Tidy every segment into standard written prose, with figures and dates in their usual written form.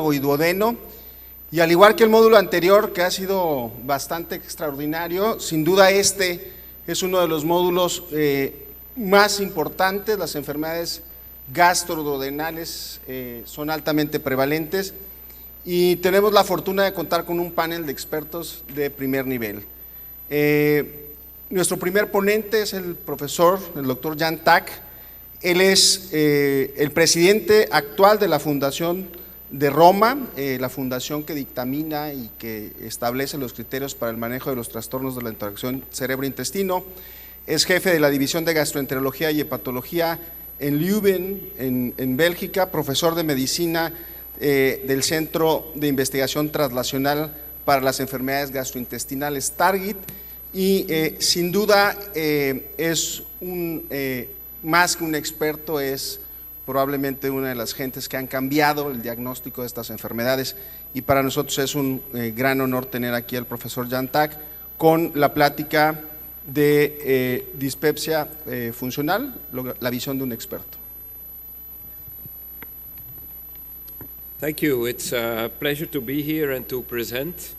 esófago y duodeno. Y al igual que el módulo anterior, que ha sido bastante extraordinario, sin duda este es uno de los módulos más importantes. Las enfermedades gastroduodenales son altamente prevalentes y tenemos la fortuna de contar con un panel de expertos de primer nivel. Nuestro primer ponente es el profesor, el doctor Jan Tak. Él es el presidente actual de la Fundación de Roma, la fundación que dictamina y que establece los criterios para el manejo de los trastornos de la interacción cerebro-intestino. Es jefe de la División de Gastroenterología y Hepatología en Leuven, en Bélgica, profesor de medicina del Centro de Investigación Translacional para las Enfermedades Gastrointestinales, Target, y sin duda es más que un experto, es probablemente una de las gentes que han cambiado el diagnóstico de estas enfermedades, y para nosotros es un gran honor tener aquí al profesor Jan Tak con la plática de dispepsia funcional, la visión de un experto. Thank you. It's a pleasure to be here and to present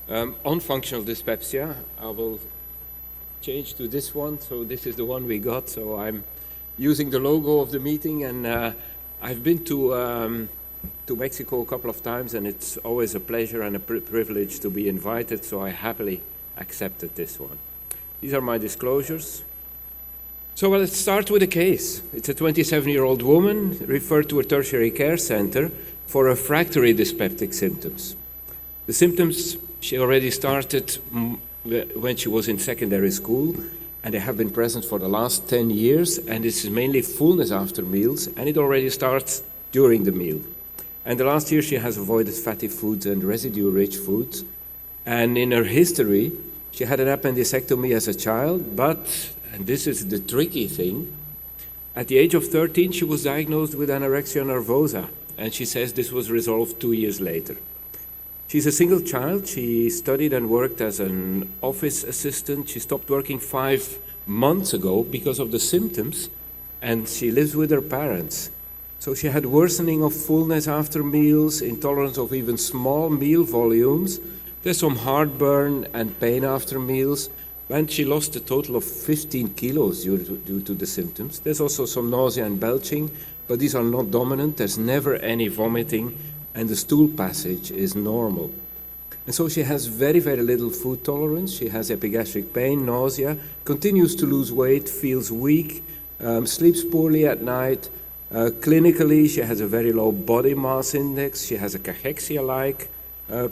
on functional dyspepsia. I will change to this one, so this is the one we got, so I'm using the logo of the meeting, and I've been to Mexico a couple of times, and it's always a pleasure and a privilege to be invited, so I happily accepted this one. These are my disclosures. So let's start with a case. It's a 27-year-old woman referred to a tertiary care center for refractory dyspeptic symptoms. The symptoms she already started when she was in secondary school, and they have been present for the last 10 years, and this is mainly fullness after meals, and it already starts during the meal. And the last year she has avoided fatty foods and residue-rich foods, and in her history she had an appendicectomy as a child, but, and this is the tricky thing, at the age of 13 she was diagnosed with anorexia nervosa, and she says this was resolved 2 years later. She's a single child. She studied and worked as an office assistant. She stopped working 5 months ago because of the symptoms, and she lives with her parents. So she had worsening of fullness after meals, intolerance of even small meal volumes. There's some heartburn and pain after meals, and she lost a total of 15 kilos due to the symptoms. There's also some nausea and belching, but these are not dominant. There's never any vomiting, and the stool passage is normal. And so she has very, very little food tolerance. She has epigastric pain, nausea, continues to lose weight, feels weak, sleeps poorly at night. Clinically, she has a very low body mass index. She has a cachexia-like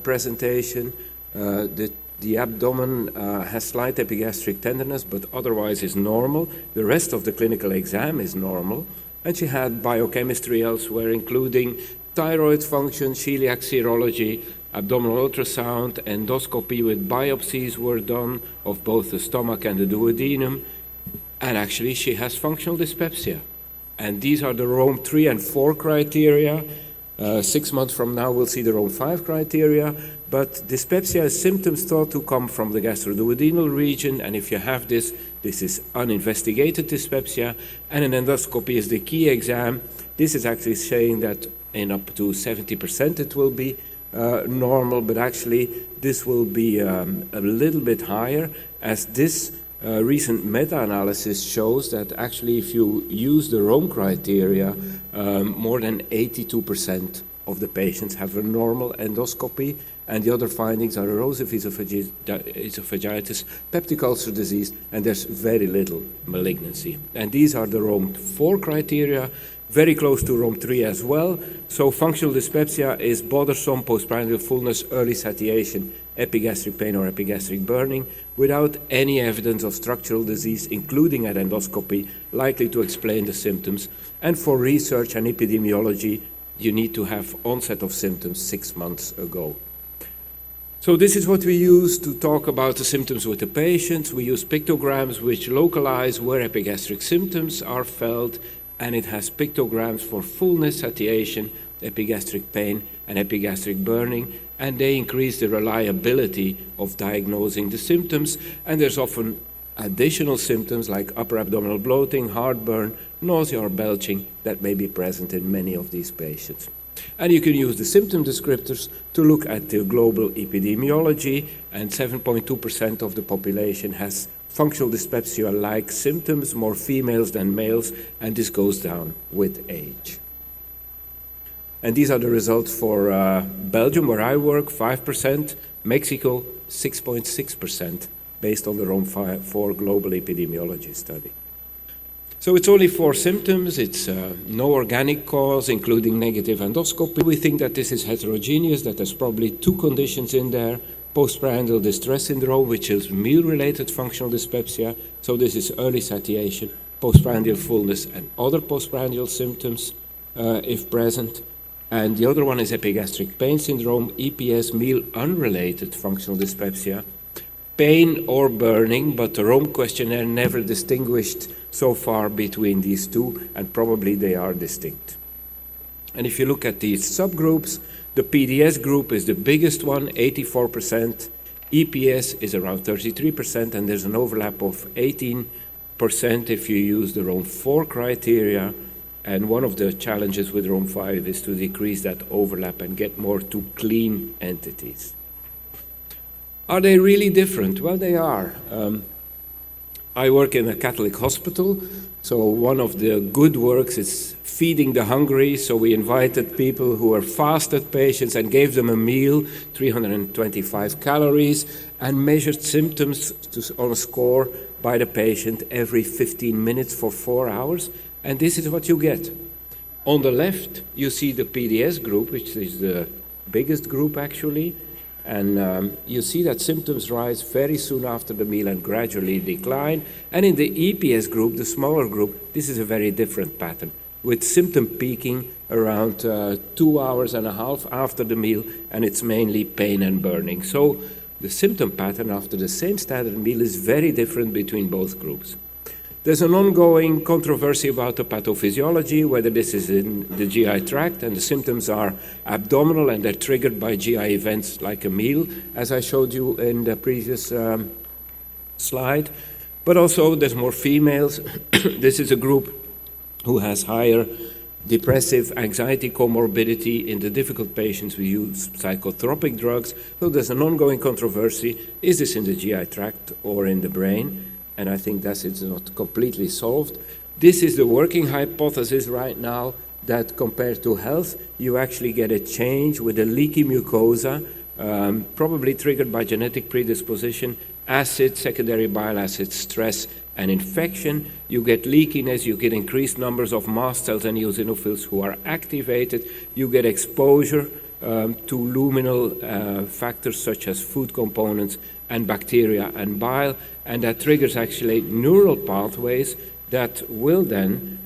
presentation. The abdomen has slight epigastric tenderness, but otherwise is normal. The rest of the clinical exam is normal. And she had biochemistry elsewhere, including thyroid function, celiac serology, abdominal ultrasound, endoscopy with biopsies were done of both the stomach and the duodenum. And actually she has functional dyspepsia. And these are the Rome 3 and 4 criteria. 6 months from now we'll see the Rome 5 criteria. But dyspepsia is symptoms thought to come from the gastroduodenal region, and if you have this, this is uninvestigated dyspepsia, and an endoscopy is the key exam. This is actually saying that in up to 70% it will be normal, but actually this will be a little bit higher, as this recent meta-analysis shows that actually if you use the Rome criteria, more than 82% of the patients have a normal endoscopy, and the other findings are erosive esophagitis, peptic ulcer disease, and there's very little malignancy. And these are the Rome 4 criteria, very close to Rome 3 as well. So functional dyspepsia is bothersome postprandial fullness, early satiation, epigastric pain or epigastric burning, without any evidence of structural disease, including at endoscopy, likely to explain the symptoms. And for research and epidemiology, you need to have onset of symptoms 6 months ago. So this is what we use to talk about the symptoms with the patients. We use pictograms which localize where epigastric symptoms are felt, and it has pictograms for fullness, satiation, epigastric pain, and epigastric burning, and they increase the reliability of diagnosing the symptoms. And there's often additional symptoms like upper abdominal bloating, heartburn, nausea or belching that may be present in many of these patients. And you can use the symptom descriptors to look at the global epidemiology, and 7.2% of the population has functional dyspepsia-like symptoms, more females than males, and this goes down with age. And these are the results for Belgium, where I work, 5%, Mexico, 6.6%, based on the ROM4 global epidemiology study. So it's only 4 symptoms, it's no organic cause, including negative endoscopy. We think that this is heterogeneous, that there's probably 2 conditions in there: postprandial distress syndrome, which is meal-related functional dyspepsia, so this is early satiation, postprandial fullness, and other postprandial symptoms, if present. And the other one is epigastric pain syndrome, EPS, meal-unrelated functional dyspepsia, pain or burning, but the Rome questionnaire never distinguished so far between these two, and probably they are distinct. And if you look at these subgroups, the PDS group is the biggest one, 84%, EPS is around 33%, and there's an overlap of 18% if you use the Rome 4 criteria, and one of the challenges with Rome 5 is to decrease that overlap and get more to clean entities. Are they really different? Well, they are. I work in a Catholic hospital, so one of the good works is feeding the hungry. So we invited people who were fasted patients and gave them a meal, 325 calories, and measured symptoms on a score by the patient every 15 minutes for 4 hours, and this is what you get. On the left, you see the PDS group, which is the biggest group actually, and you see that symptoms rise very soon after the meal and gradually decline. And in the EPS group, the smaller group, this is a very different pattern, with symptom peaking around 2 hours and a half after the meal, and it's mainly pain and burning. So the symptom pattern after the same standard meal is very different between both groups. There's an ongoing controversy about the pathophysiology, whether this is in the GI tract and the symptoms are abdominal and they're triggered by GI events like a meal, as I showed you in the previous slide. But also there's more females. This is a group who has higher depressive anxiety comorbidity. In the difficult patients, we use psychotropic drugs. So there's an ongoing controversy. Is this in the GI tract or in the brain? And I think that it's not completely solved. This is the working hypothesis right now, that compared to health, you actually get a change with a leaky mucosa, probably triggered by genetic predisposition, acid, secondary bile acids, stress, and infection. You get leakiness, you get increased numbers of mast cells and eosinophils who are activated. You get exposure to luminal factors such as food components and bacteria and bile, and that triggers actually neural pathways that will then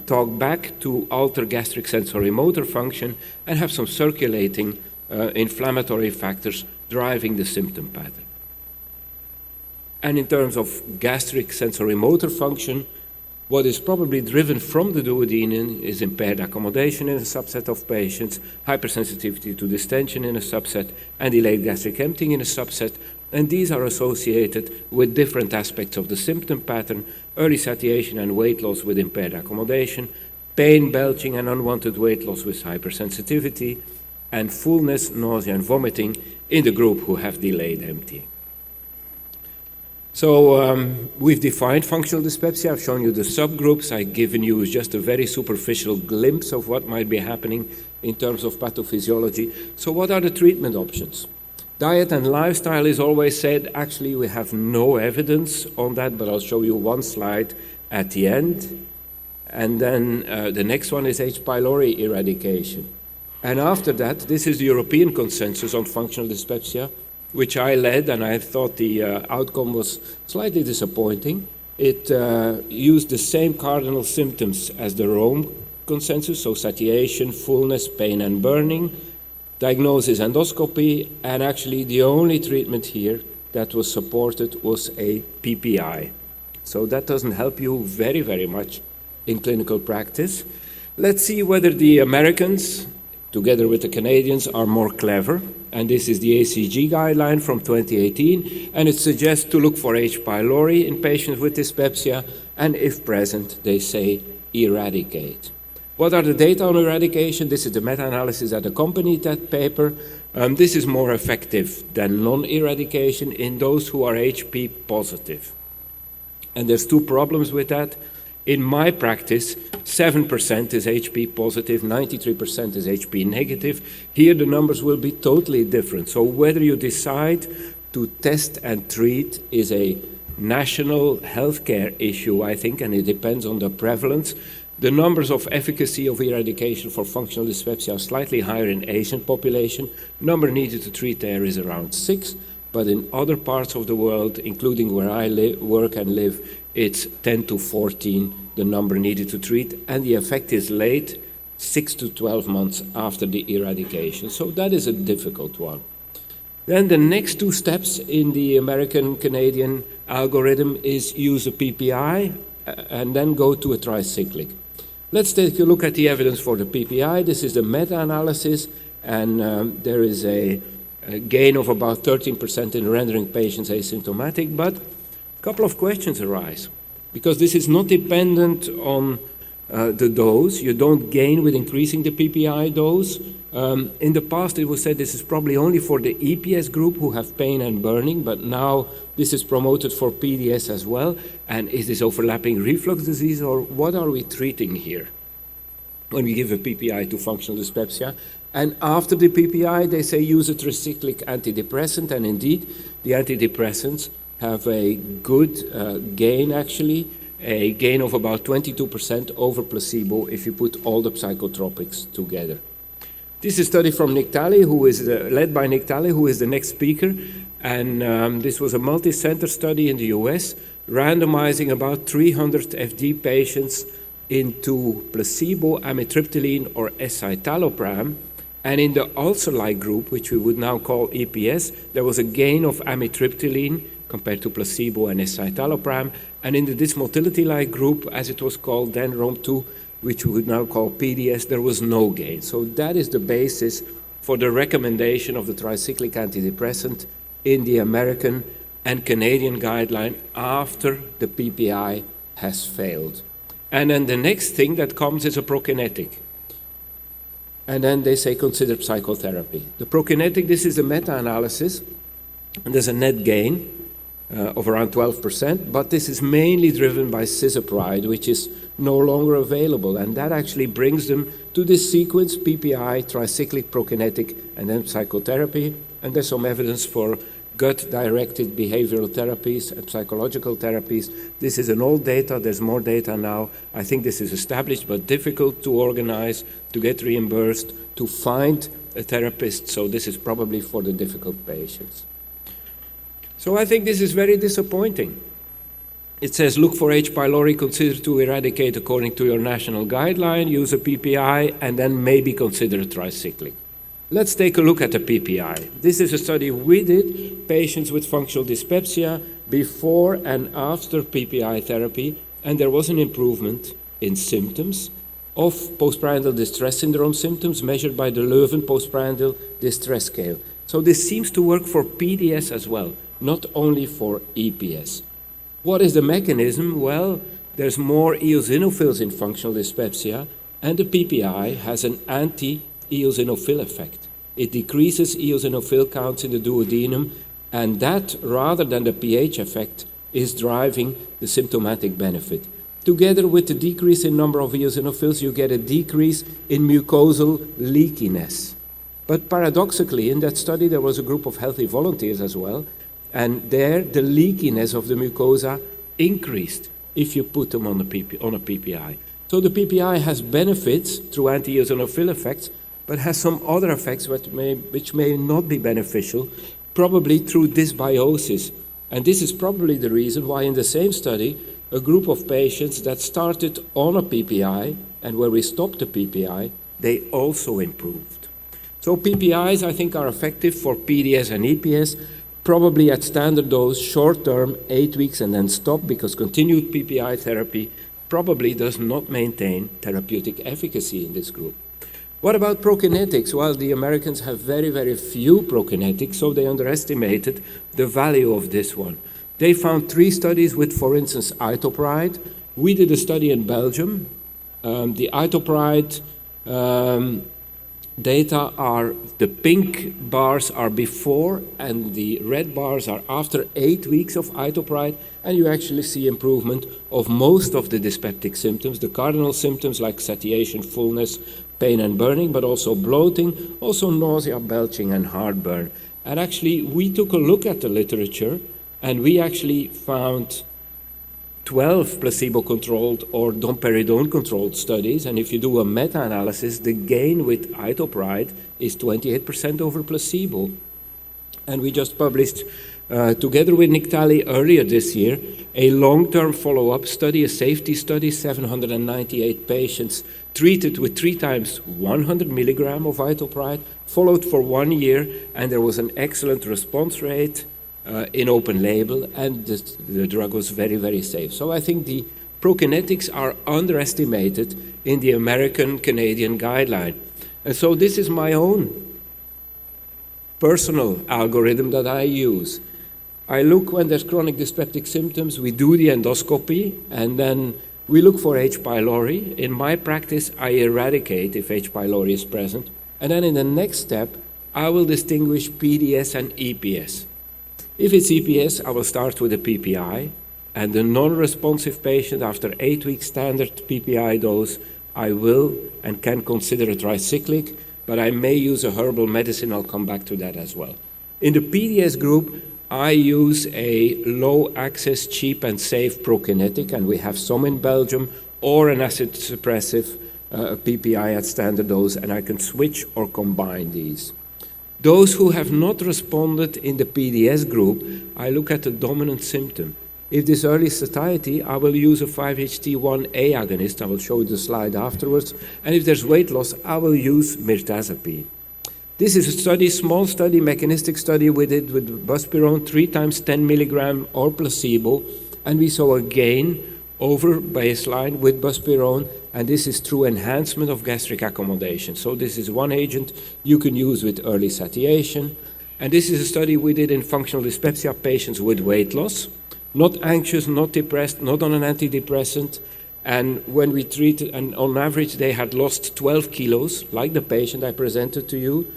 talk back to alter gastric sensory motor function and have some circulating inflammatory factors driving the symptom pattern. And in terms of gastric sensory motor function, what is probably driven from the duodenum is impaired accommodation in a subset of patients, hypersensitivity to distension in a subset, and delayed gastric emptying in a subset. And these are associated with different aspects of the symptom pattern: early satiation and weight loss with impaired accommodation, pain, belching, and unwanted weight loss with hypersensitivity, and fullness, nausea, and vomiting in the group who have delayed emptying. So we've defined functional dyspepsia. I've shown you the subgroups. I've given you just a very superficial glimpse of what might be happening in terms of pathophysiology. So what are the treatment options? Diet and lifestyle is always said. Actually, we have no evidence on that, but I'll show you one slide at the end. And then the next one is H. pylori eradication. And after that, this is the European consensus on functional dyspepsia, which I led, and I thought the outcome was slightly disappointing. It used the same cardinal symptoms as the Rome consensus, so satiation, fullness, pain, and burning, diagnosis, endoscopy, and actually the only treatment here that was supported was a PPI. So that doesn't help you very, very much in clinical practice. Let's see whether the Americans, together with the Canadians, are more clever. And this is the ACG guideline from 2018, and it suggests to look for H. pylori in patients with dyspepsia, and if present, they say eradicate. What are the data on eradication? This is the meta-analysis that accompanied that paper. This is more effective than non-eradication in those who are HP positive. And there's two problems with that. In my practice, 7% is HP positive, 93% is HP negative. Here the numbers will be totally different. So whether you decide to test and treat is a national healthcare issue, I think, and it depends on the prevalence. The numbers of efficacy of eradication for functional dyspepsia are slightly higher in Asian population. Number needed to treat there is around 6, but in other parts of the world, including where I work and live, it's 10 to 14, the number needed to treat, and the effect is late, 6 to 12 months after the eradication. So that is a difficult one. Then the next two steps in the American-Canadian algorithm is use a PPI and then go to a tricyclic. Let's take a look at the evidence for the PPI. This is the meta-analysis, and there is a gain of about 13% in rendering patients asymptomatic, but a couple of questions arise. Because this is not dependent on the dose. You don't gain with increasing the PPI dose. In the past, it was said this is probably only for the EPS group who have pain and burning, but now this is promoted for PDS as well. And is this overlapping reflux disease, or what are we treating here when we give a PPI to functional dyspepsia? And after the PPI, they say use a tricyclic antidepressant, and indeed, the antidepressants have a good gain, actually, a gain of about 22% over placebo if you put all the psychotropics together. This is a study from Nick Talley, who is led by Nick Talley, who is the next speaker. And this was a multi-center study in the US, randomizing about 300 FD patients into placebo, amitriptyline, or escitalopram. And in the ulcer-like group, which we would now call EPS, there was a gain of amitriptyline compared to placebo and escitalopram. And in the dysmotility-like group, as it was called then, ROM2, which we would now call PDS, there was no gain. So that is the basis for the recommendation of the tricyclic antidepressant in the American and Canadian guideline after the PPI has failed. And then the next thing that comes is a prokinetic. And then they say consider psychotherapy. The prokinetic, this is the meta-analysis, and there's a net gain of around 12%, but this is mainly driven by cisapride, which is no longer available, and that actually brings them to this sequence, PPI, tricyclic, prokinetic, and then psychotherapy. And there's some evidence for gut-directed behavioral therapies and psychological therapies. This is an old data, there's more data now. I think this is established but difficult to organize, to get reimbursed, to find a therapist, so this is probably for the difficult patients. So I think this is very disappointing. It says, look for H. pylori, consider to eradicate according to your national guideline, use a PPI, and then maybe consider a tricyclic. Let's take a look at the PPI. This is a study we did, patients with functional dyspepsia before and after PPI therapy, and there was an improvement in symptoms of postprandial distress syndrome symptoms measured by the Leuven postprandial distress scale. So this seems to work for PDS as well, not only for EPS. What is the mechanism? Well, there's more eosinophils in functional dyspepsia, and the PPI has an anti-eosinophil effect. It decreases eosinophil counts in the duodenum, and that, rather than the pH effect, is driving the symptomatic benefit. Together with the decrease in number of eosinophils, you get a decrease in mucosal leakiness. But paradoxically, in that study, there was a group of healthy volunteers as well, and there, the leakiness of the mucosa increased if you put them on a PPI. So the PPI has benefits through anti-eosinophil effects, but has some other effects which may not be beneficial, probably through dysbiosis. And this is probably the reason why in the same study, a group of patients that started on a PPI, and where we stopped the PPI, they also improved. So PPIs, I think, are effective for PDS and EPS, probably at standard dose, short term, 8 weeks, and then stop, because continued PPI therapy probably does not maintain therapeutic efficacy in this group. What about prokinetics? Well, the Americans have very, very few prokinetics, so they underestimated the value of this one. They found 3 studies with, for instance, itopride. We did a study in Belgium, The itopride data are, the pink bars are before and the red bars are after 8 weeks of itopride, and you actually see improvement of most of the dyspeptic symptoms, the cardinal symptoms like satiation, fullness, pain and burning, but also bloating, also nausea, belching and heartburn. And actually we took a look at the literature and we actually found 12 placebo-controlled or domperidone-controlled studies, and if you do a meta-analysis, the gain with itopride is 28% over placebo. And we just published, together with Nick Talley earlier this year, a long-term follow-up study, a safety study, 798 patients treated with 3 times 100 milligram of itopride, followed for 1 year, and there was an excellent response rate in open label, and the drug was very, very safe. So I think the prokinetics are underestimated in the American-Canadian guideline. And so this is my own personal algorithm that I use. I look when there's chronic dyspeptic symptoms, we do the endoscopy, and then we look for H. pylori. In my practice, I eradicate if H. pylori is present. And then in the next step, I will distinguish PDS and EPS. If it's EPS, I will start with a PPI, and the non-responsive patient after 8 weeks standard PPI dose, I will and can consider a tricyclic, but I may use a herbal medicine. I'll come back to that as well. In the PDS group, I use a low-access, cheap and safe prokinetic, and we have some in Belgium, or an acid suppressive PPI at standard dose, and I can switch or combine these. Those who have not responded in the PDS group, I look at the dominant symptom. If there's early satiety, I will use a 5-HT1A agonist. I will show you the slide afterwards. And if there's weight loss, I will use mirtazapine. This is a study, small study, mechanistic study we did with buspirone, 3 times 10 milligram or placebo, and we saw a gain over baseline with buspirone, and this is through enhancement of gastric accommodation. So this is one agent you can use with early satiation. And this is a study we did in functional dyspepsia patients with weight loss, not anxious, not depressed, not on an antidepressant. And when we treated, and on average they had lost 12 kilos, like the patient I presented to you.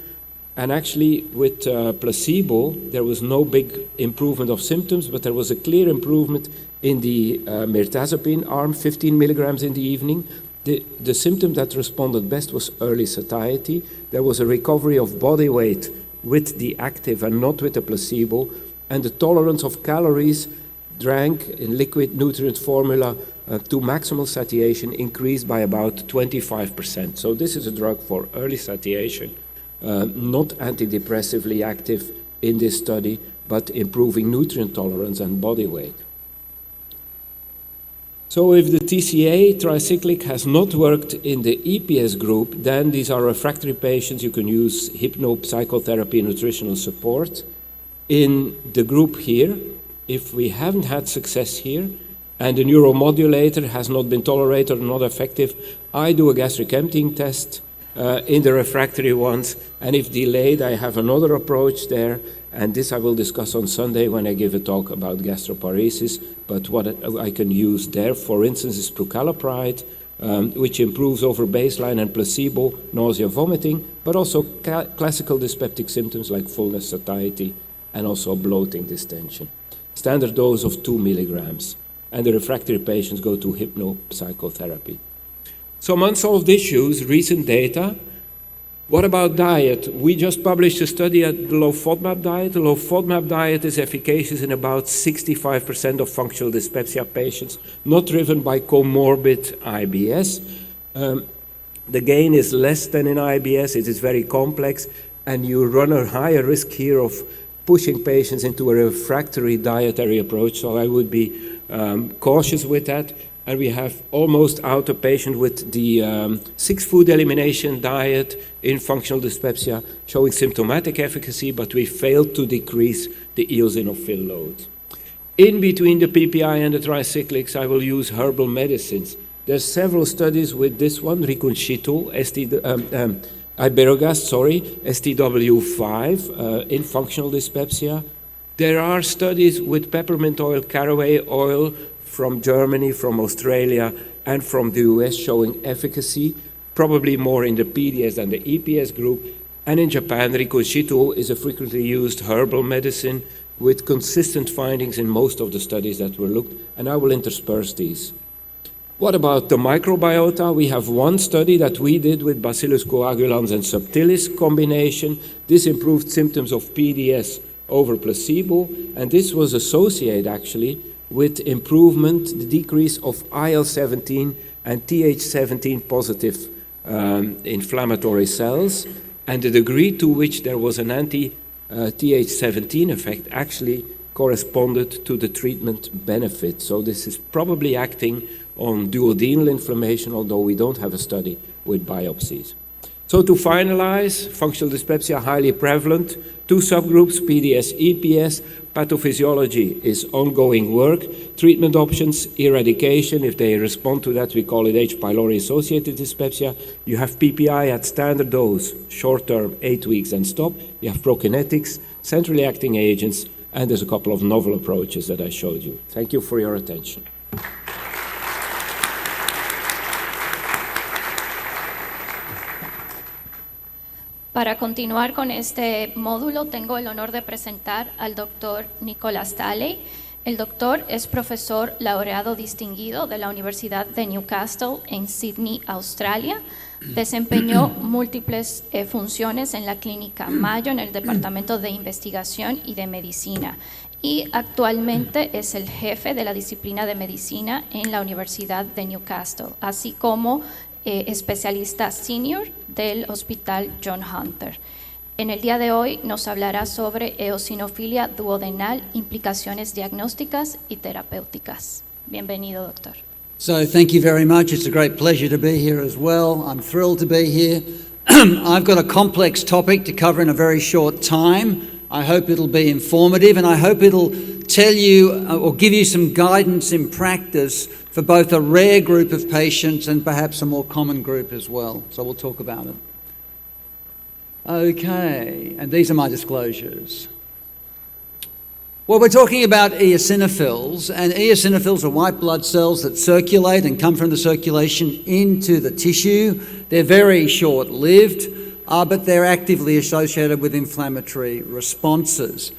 And actually with placebo, there was no big improvement of symptoms, but there was a clear improvement in the mirtazapine arm, 15 milligrams in the evening. The symptom that responded best was early satiety. There was a recovery of body weight with the active and not with the placebo. And the tolerance of calories drank in liquid nutrient formula to maximal satiation increased by about 25%. So this is a drug for early satiation, not antidepressively active in this study, but improving nutrient tolerance and body weight. So if the TCA tricyclic has not worked in the EPS group, then these are refractory patients. You can use hypnopsychotherapy and nutritional support. In the group here, if we haven't had success here, and the neuromodulator has not been tolerated or not effective, I do a gastric emptying test in the refractory ones, and if delayed, I have another approach there, and this I will discuss on Sunday when I give a talk about gastroparesis. But what I can use there, for instance, is prucalopride, which improves over baseline and placebo, nausea, vomiting, but also classical dyspeptic symptoms like fullness, satiety, and also bloating, distension. Standard dose of 2 milligrams, and the refractory patients go to hypnopsychotherapy. Some unsolved issues, recent data. What about diet? We just published a study at the low FODMAP diet. The low FODMAP diet is efficacious in about 65% of functional dyspepsia patients, not driven by comorbid IBS. The gain is less than in IBS. It is very complex, and you run a higher risk here of pushing patients into a refractory dietary approach, so I would be cautious with that. And we have almost out a patient with the 6 food elimination diet in functional dyspepsia showing symptomatic efficacy, but we failed to decrease the eosinophil load. In between the PPI and the tricyclics, I will use herbal medicines. There's several studies with this one, Riconchito, Iberogast, STW5 in functional dyspepsia. There are studies with peppermint oil, caraway oil from Germany, from Australia, and from the US showing efficacy, probably more in the PDS than the EPS group. And in Japan, Rikushito is a frequently used herbal medicine with consistent findings in most of the studies that were looked, and I will intersperse these. What about the microbiota? We have one study that we did with Bacillus coagulans and subtilis combination. This improved symptoms of PDS over placebo, and this was associated actually with improvement, the decrease of IL-17 and Th17 positive inflammatory cells, and the degree to which there was an anti-Th17 effect actually corresponded to the treatment benefit. So this is probably acting on duodenal inflammation, although we don't have a study with biopsies. So to finalize, functional dyspepsia highly prevalent, 2 subgroups, PDS, EPS. Pathophysiology is ongoing work. Treatment options, eradication. If they respond to that, we call it H. pylori-associated dyspepsia. You have PPI at standard dose, short term, 8 weeks and stop. You have prokinetics, centrally acting agents, and there's a couple of novel approaches that I showed you. Thank you for your attention. Para continuar con este módulo, tengo el honor de presentar al doctor Nicholas Talley. El doctor es profesor laureado distinguido de la Universidad de Newcastle en Sydney, Australia. Desempeñó múltiples funciones en la Clínica Mayo, en el Departamento de Investigación y de Medicina. Y actualmente es el jefe de la disciplina de Medicina en la Universidad de Newcastle, así como especialista senior del Hospital John Hunter. En el día de hoy nos hablará sobre eosinofilia duodenal, implicaciones diagnósticas y terapéuticas. Bienvenido, doctor. So thank you very much. It's a great pleasure to be here as well. I'm thrilled to be here. I've got a complex topic to cover in a very short time. I hope it'll be informative, and I hope it'll tell you or give you some guidance in practice for both a rare group of patients and perhaps a more common group as well. So we'll talk about it. Okay, and these are my disclosures. Well, we're talking about eosinophils, and eosinophils are white blood cells that circulate and come from the circulation into the tissue. They're very short-lived, but they're actively associated with inflammatory responses.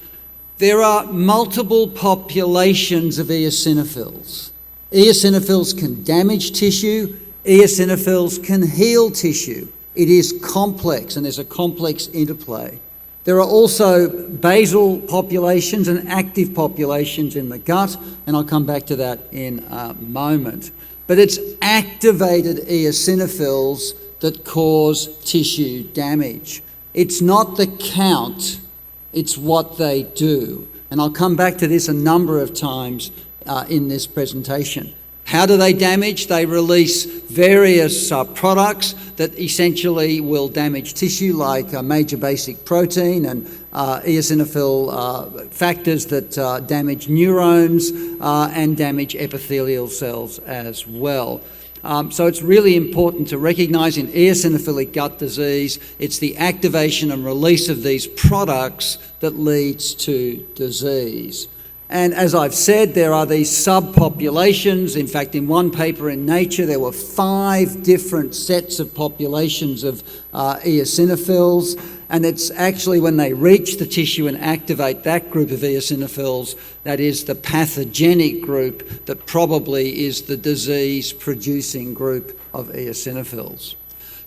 There are multiple populations of eosinophils. Eosinophils can damage tissue. Eosinophils can heal tissue. It is complex, and there's a complex interplay. There are also basal populations and active populations in the gut, and I'll come back to that in a moment. But it's activated eosinophils that cause tissue damage. It's not the count, it's what they do. And I'll come back to this a number of times in this presentation. How do they damage? They release various products that essentially will damage tissue, like major basic protein and eosinophil factors that damage neurons and damage epithelial cells as well. So it's really important to recognise in eosinophilic gut disease, it's the activation and release of these products that leads to disease. And as I've said, there are these subpopulations. In fact, in one paper in Nature, there were 5 different sets of populations of eosinophils. And it's actually when they reach the tissue and activate that group of eosinophils, that is the pathogenic group, that probably is the disease-producing group of eosinophils.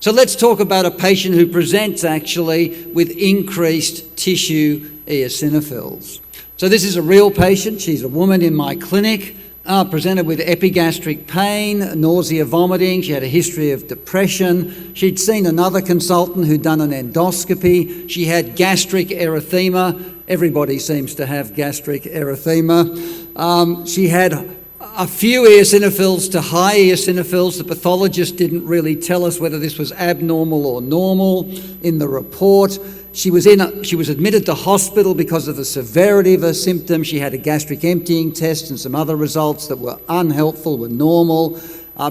So let's talk about a patient who presents actually with increased tissue eosinophils. So this is a real patient. She's a woman in my clinic, presented with epigastric pain, nausea, vomiting. She had a history of depression. She'd seen another consultant who'd done an endoscopy. She had gastric erythema. Everybody seems to have gastric erythema. She had a few eosinophils to high eosinophils. The pathologist didn't really tell us whether this was abnormal or normal in the report. She was admitted to hospital because of the severity of her symptoms. She had a gastric emptying test and some other results that were unhelpful, were normal.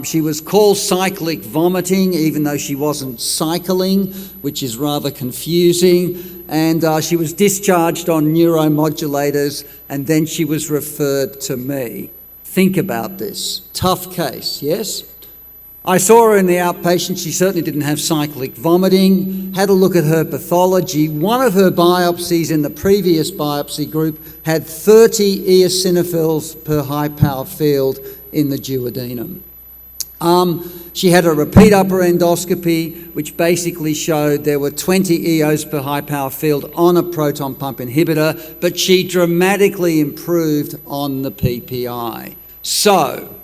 She was called cyclic vomiting, even though she wasn't cycling, which is rather confusing. And she was discharged on neuromodulators, and then she was referred to me. think about this. Tough case, yes? I saw her in the outpatient. She certainly didn't have cyclic vomiting. Had a look at her pathology. One of her biopsies in the previous biopsy group had 30 eosinophils per high power field in the duodenum. She had a repeat upper endoscopy, which basically showed there were 20 EOs per high power field on a proton pump inhibitor, but she dramatically improved on the PPI. So,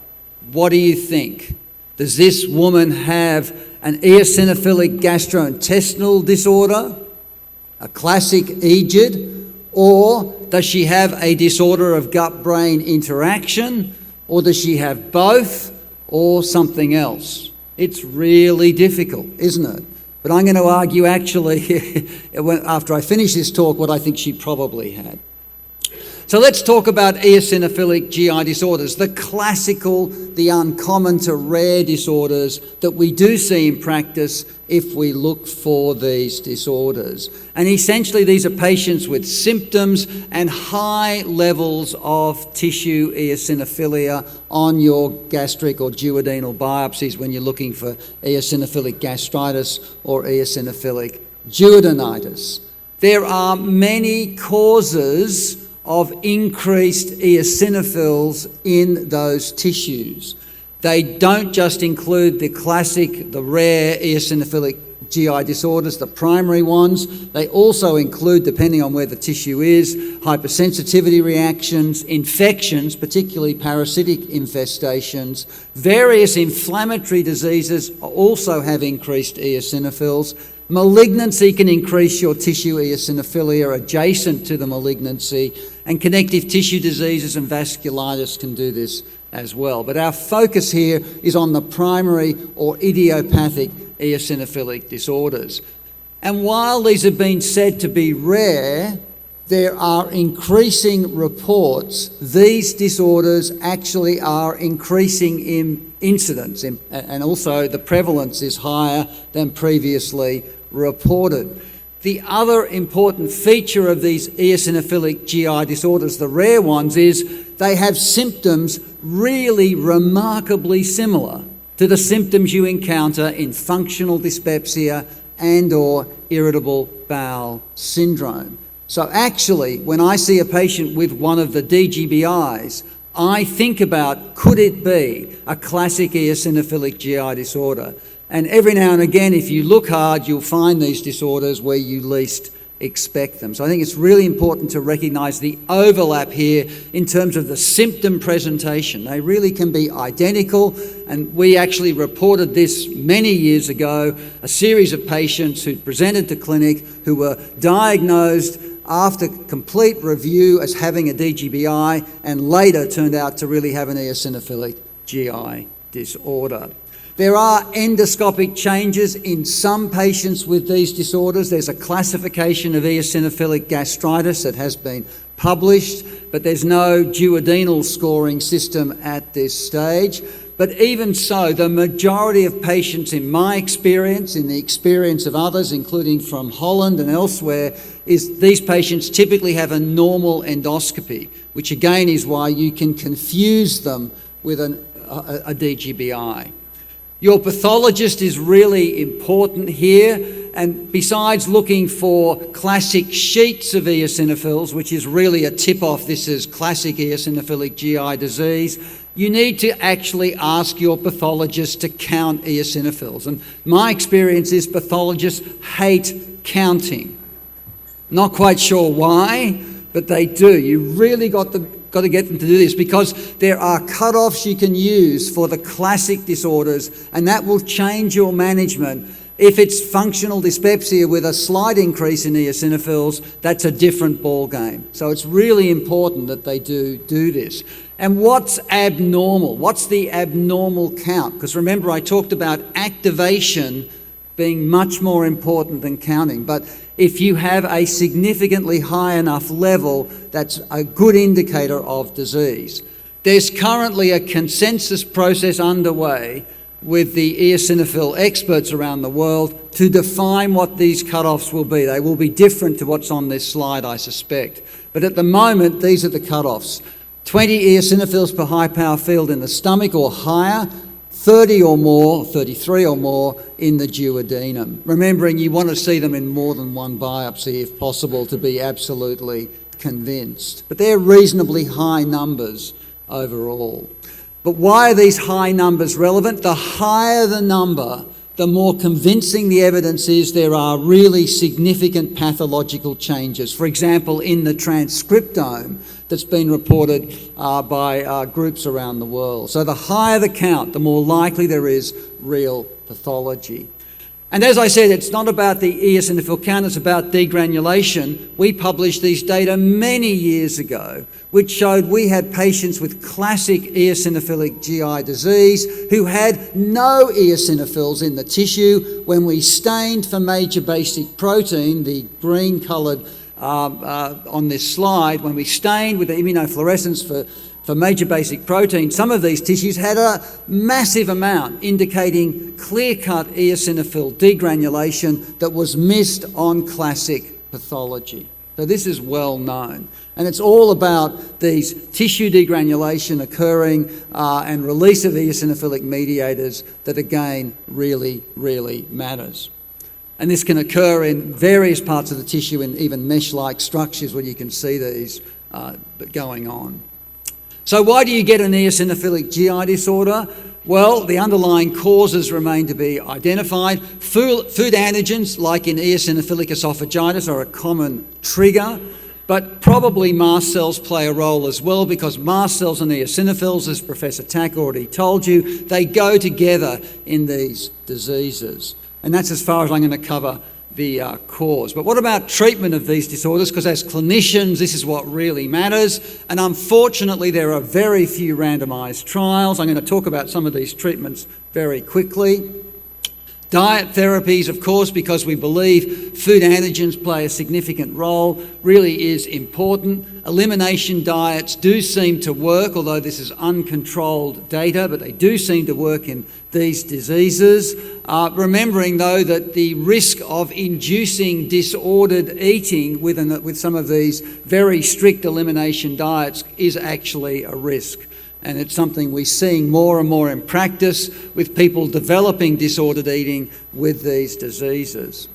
what do you think? Does this woman have an eosinophilic gastrointestinal disorder, a classic EGID, or does she have a disorder of gut-brain interaction, or does she have both, or something else? It's really difficult, isn't it? But I'm going to argue actually, after I finish this talk, what I think she probably had. So let's talk about eosinophilic GI disorders, the classical, the uncommon to rare disorders that we do see in practice if we look for these disorders. And essentially these are patients with symptoms and high levels of tissue eosinophilia on your gastric or duodenal biopsies when you're looking for eosinophilic gastritis or eosinophilic duodenitis. There are many causes of increased eosinophils in those tissues. They don't just include the classic, the rare eosinophilic GI disorders, the primary ones. They also include, depending on where the tissue is, hypersensitivity reactions, infections, particularly parasitic infestations. Various inflammatory diseases also have increased eosinophils. Malignancy can increase your tissue eosinophilia adjacent to the malignancy, and connective tissue diseases and vasculitis can do this as well. But our focus here is on the primary or idiopathic eosinophilic disorders. And while these have been said to be rare, there are increasing reports these disorders actually are increasing in incidence, and also the prevalence is higher than previously reported. The other important feature of these eosinophilic GI disorders, the rare ones, is they have symptoms really remarkably similar to the symptoms you encounter in functional dyspepsia and or irritable bowel syndrome. So actually, when I see a patient with one of the DGBIs, I think about, could it be a classic eosinophilic GI disorder? And every now and again, if you look hard, you'll find these disorders where you least expect them. So I think it's really important to recognise the overlap here in terms of the symptom presentation. They really can be identical, and we actually reported this many years ago, a series of patients who presented to clinic who were diagnosed after complete review as having a DGBI and later turned out to really have an eosinophilic GI disorder. There are endoscopic changes in some patients with these disorders. There's a classification of eosinophilic gastritis that has been published, but there's no duodenal scoring system at this stage. But even so, the majority of patients, in my experience, in the experience of others, including from Holland and elsewhere, is these patients typically have a normal endoscopy, which again is why you can confuse them with a DGBI. Your pathologist is really important here, and besides looking for classic sheets of eosinophils, which is really a tip-off, this is classic eosinophilic GI disease, you need to actually ask your pathologist to count eosinophils. And my experience is pathologists hate counting. Not quite sure why, but they do. You really got to get them to do this, because there are cut-offs you can use for the classic disorders, and that will change your management. If it's functional dyspepsia with a slight increase in eosinophils, that's a different ball game. So it's really important that they do this. And what's abnormal? What's the abnormal count? Because remember, I talked about activation being much more important than counting. But if you have a significantly high enough level, that's a good indicator of disease. There's currently a consensus process underway with the eosinophil experts around the world to define what these cut-offs will be. They will be different to what's on this slide, I suspect. But at the moment, these are the cut-offs. 20 eosinophils per high power field in the stomach or higher, 30 or more, 33 or more in the duodenum. Remembering you want to see them in more than one biopsy if possible to be absolutely convinced. But they're reasonably high numbers overall. But why are these high numbers relevant? The higher the number, the more convincing the evidence is there are really significant pathological changes. For example, in the transcriptome that's been reported by groups around the world. So the higher the count, the more likely there is real pathology. And as I said, it's not about the eosinophil count, it's about degranulation. We published these data many years ago, which showed we had patients with classic eosinophilic GI disease who had no eosinophils in the tissue. When we stained for major basic protein, the green coloured on this slide, when we stained with the immunofluorescence for major basic protein, some of these tissues had a massive amount indicating clear-cut eosinophil degranulation that was missed on classic pathology. So this is well known. And it's all about these tissue degranulation occurring and release of eosinophilic mediators that again really, really matters. And this can occur in various parts of the tissue and even mesh-like structures where you can see these going on. So why do you get an eosinophilic GI disorder? Well, the underlying causes remain to be identified. Food antigens, like in eosinophilic esophagitis, are a common trigger, but probably mast cells play a role as well, because mast cells and eosinophils, as Professor Tack already told you, they go together in these diseases. And that's as far as I'm going to cover the cause. But what about treatment of these disorders? Because as clinicians, this is what really matters. And unfortunately, there are very few randomised trials. I'm going to talk about some of these treatments very quickly. Diet therapies, of course, because we believe food antigens play a significant role, really is important. Elimination diets do seem to work, although this is uncontrolled data, but they do seem to work in these diseases. Remembering, though, that the risk of inducing disordered eating with some of these very strict elimination diets is actually a risk. And it's something we're seeing more and more in practice with people developing disordered eating with these diseases.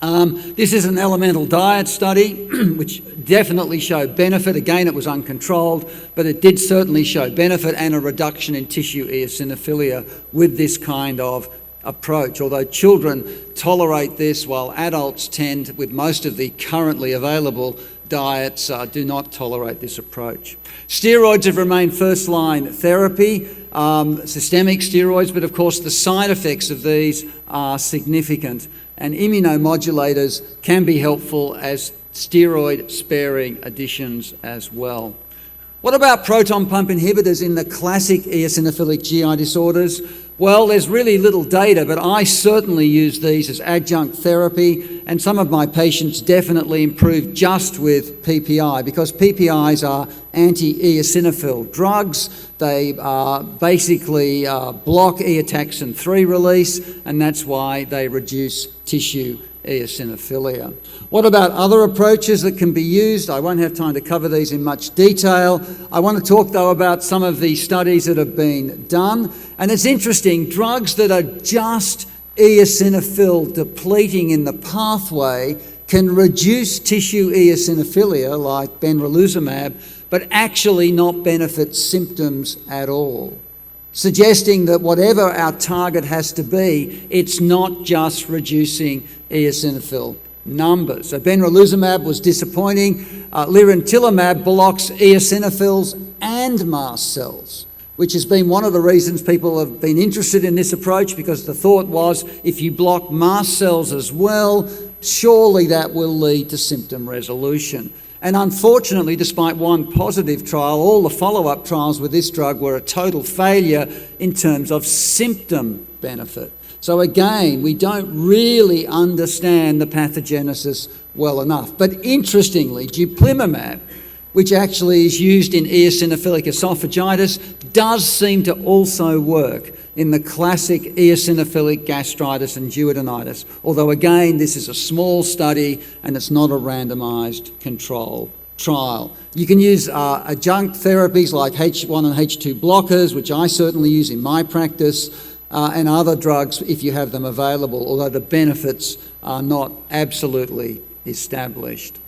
This is an elemental diet study which definitely showed benefit. Again, it was uncontrolled, but it did certainly show benefit and a reduction in tissue eosinophilia with this kind of approach, although children tolerate this while adults tend, with most of the currently available diets, do not tolerate this approach. Steroids have remained first-line therapy, systemic steroids, but of course the side effects of these are significant, and immunomodulators can be helpful as steroid-sparing additions as well. What about proton pump inhibitors in the classic eosinophilic GI disorders? Well, there's really little data, but I certainly use these as adjunct therapy, and some of my patients definitely improve just with PPI, because PPIs are anti-eosinophil drugs. They basically block eotaxin 3 release, and that's why they reduce tissue eosinophilia. What about other approaches that can be used? I won't have time to cover these in much detail. I want to talk, though, about some of the studies that have been done. And it's interesting, drugs that are just eosinophil depleting in the pathway can reduce tissue eosinophilia, like benralizumab, but actually not benefit symptoms at all, suggesting that whatever our target has to be, it's not just reducing eosinophil numbers. So benralizumab was disappointing. Lirentelimab blocks eosinophils and mast cells, which has been one of the reasons people have been interested in this approach, because the thought was if you block mast cells as well, surely that will lead to symptom resolution. And unfortunately, despite one positive trial, all the follow-up trials with this drug were a total failure in terms of symptom benefit. So again, we don't really understand the pathogenesis well enough. But interestingly, dupilumab, which actually is used in eosinophilic esophagitis, does seem to also work in the classic eosinophilic gastritis and duodenitis. Although again, this is a small study and it's not a randomised control trial. You can use adjunct therapies like H1 and H2 blockers, which I certainly use in my practice, and other drugs if you have them available, although the benefits are not absolutely established.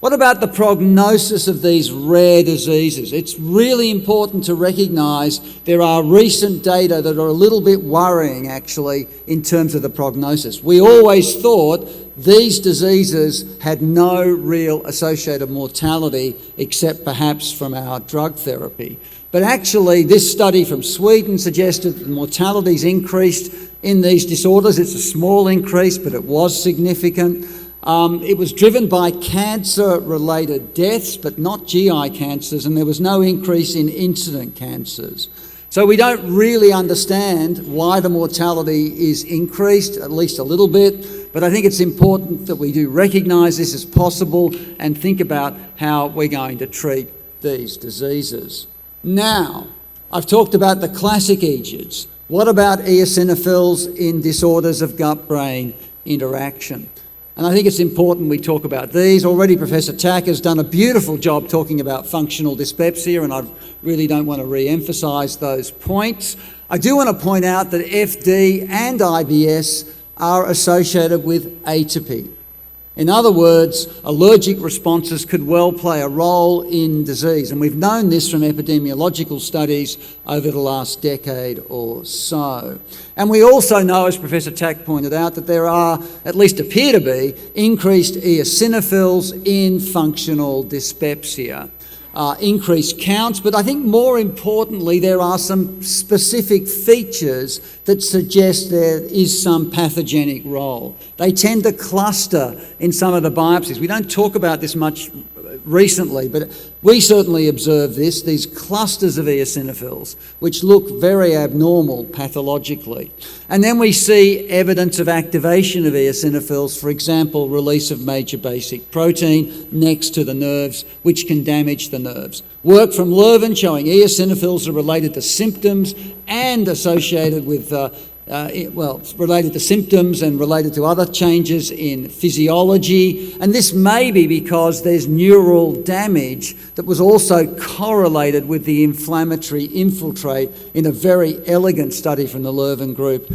What about the prognosis of these rare diseases? It's really important to recognise there are recent data that are a little bit worrying, actually, in terms of the prognosis. We always thought these diseases had no real associated mortality except perhaps from our drug therapy. But actually, this study from Sweden suggested that mortality's increased in these disorders. It's a small increase, but it was significant. It was driven by cancer-related deaths, but not GI cancers, and there was no increase in incident cancers. So we don't really understand why the mortality is increased, at least a little bit, but I think it's important that we do recognise this as possible and think about how we're going to treat these diseases. Now, I've talked about the classic EGIDs. What about eosinophils in disorders of gut-brain interaction? And I think it's important we talk about these. Already Professor Tack has done a beautiful job talking about functional dyspepsia, and I really don't want to re-emphasise those points. I do want to point out that FD and IBS are associated with atopy. In other words, allergic responses could well play a role in disease, and we've known this from epidemiological studies over the last decade or so. And we also know, as Professor Tack pointed out, that there are, at least appear to be, increased eosinophils in functional dyspepsia. Increased counts, but I think more importantly there are some specific features that suggest there is some pathogenic role. They tend to cluster in some of the biopsies. We don't talk about this much recently, but we certainly observe this, these clusters of eosinophils, which look very abnormal pathologically. And then we see evidence of activation of eosinophils, for example, release of major basic protein next to the nerves, which can damage the nerves. Work from Leuven showing eosinophils are related to symptoms and associated with related to symptoms and related to other changes in physiology. And this may be because there's neural damage that was also correlated with the inflammatory infiltrate in a very elegant study from the Leuven group,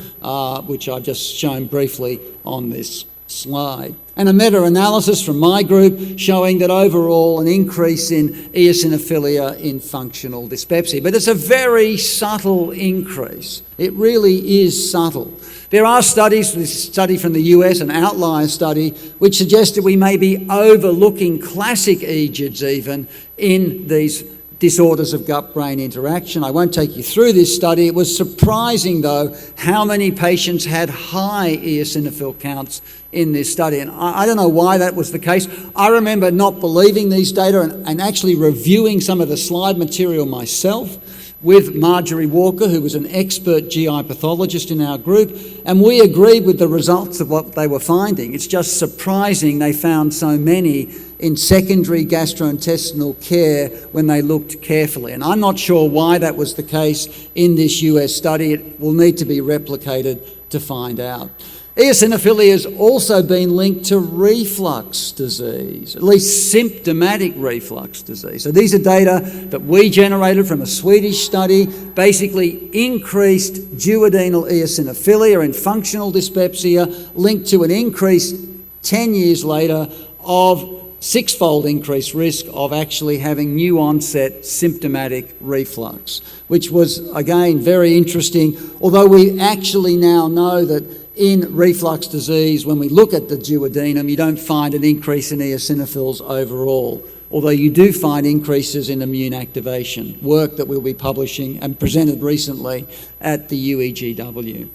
which I've just shown briefly on this slide. And a meta-analysis from my group showing that overall an increase in eosinophilia in functional dyspepsia. But it's a very subtle increase. It really is subtle. There are studies, this study from the US, an outlier study, which suggests that we may be overlooking classic EGIDs even in these disorders of gut-brain interaction. I won't take you through this study. It was surprising, though, how many patients had high eosinophil counts in this study. And I don't know why that was the case. I remember not believing these data and actually reviewing some of the slide material myself with Marjorie Walker, who was an expert GI pathologist in our group, and we agreed with the results of what they were finding. It's just surprising they found so many in secondary gastrointestinal care when they looked carefully. And I'm not sure why that was the case in this US study. It will need to be replicated to find out. Eosinophilia has also been linked to reflux disease, at least symptomatic reflux disease. So these are data that we generated from a Swedish study, basically increased duodenal eosinophilia in functional dyspepsia, linked to an increase 10 years later of six-fold increased risk of actually having new onset symptomatic reflux, which was, again, very interesting, although we actually now know that in reflux disease, when we look at the duodenum, you don't find an increase in eosinophils overall, although you do find increases in immune activation, work that we'll be publishing and presented recently at the UEGW.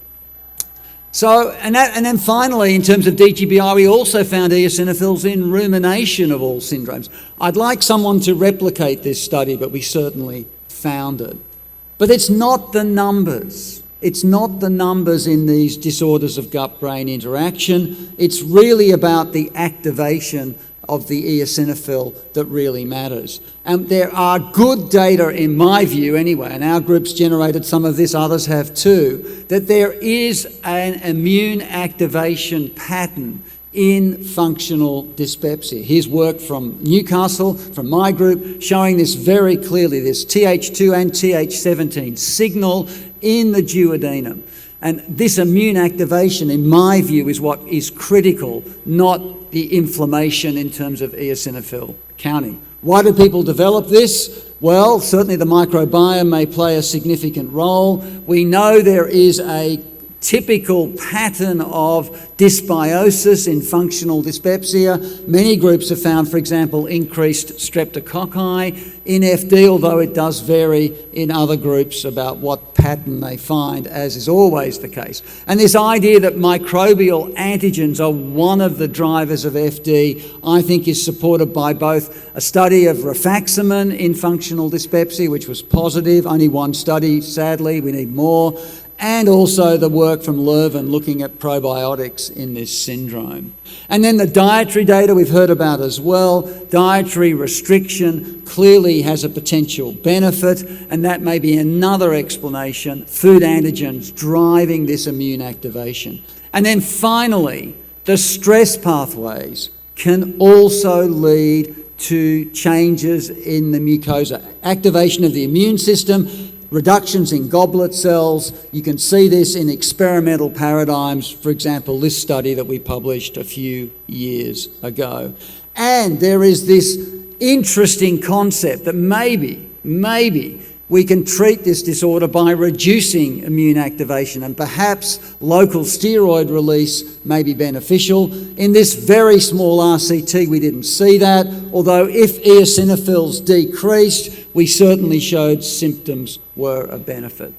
So, and then finally, in terms of DGBI, we also found eosinophils in rumination of all syndromes. I'd like someone to replicate this study, but we certainly found it. But it's not the numbers. It's not the numbers in these disorders of gut-brain interaction. It's really about the activation of the eosinophil that really matters. And there are good data, in my view anyway, and our group's generated some of this, others have too, that there is an immune activation pattern in functional dyspepsia. Here's work from Newcastle, from my group, showing this very clearly, this Th2 and Th17 signal in the duodenum. And this immune activation, in my view, is what is critical, not the inflammation in terms of eosinophil counting. Why do people develop this? Well, certainly the microbiome may play a significant role. We know there is a typical pattern of dysbiosis in functional dyspepsia. Many groups have found, for example, increased streptococci in FD, although it does vary in other groups about what pattern they find, as is always the case. And this idea that microbial antigens are one of the drivers of FD, I think is supported by both a study of rifaximin in functional dyspepsia, which was positive, only one study, sadly, we need more, and also the work from Lurven looking at probiotics in this syndrome. And then the dietary data we've heard about as well. Dietary restriction clearly has a potential benefit, and that may be another explanation, food antigens driving this immune activation. And then finally, the stress pathways can also lead to changes in the mucosa, activation of the immune system, reductions in goblet cells. You can see this in experimental paradigms, for example, this study that we published a few years ago. And there is this interesting concept that maybe we can treat this disorder by reducing immune activation, and perhaps local steroid release may be beneficial. In this very small RCT, we didn't see that, although if eosinophils decreased, we certainly showed symptoms were a benefit.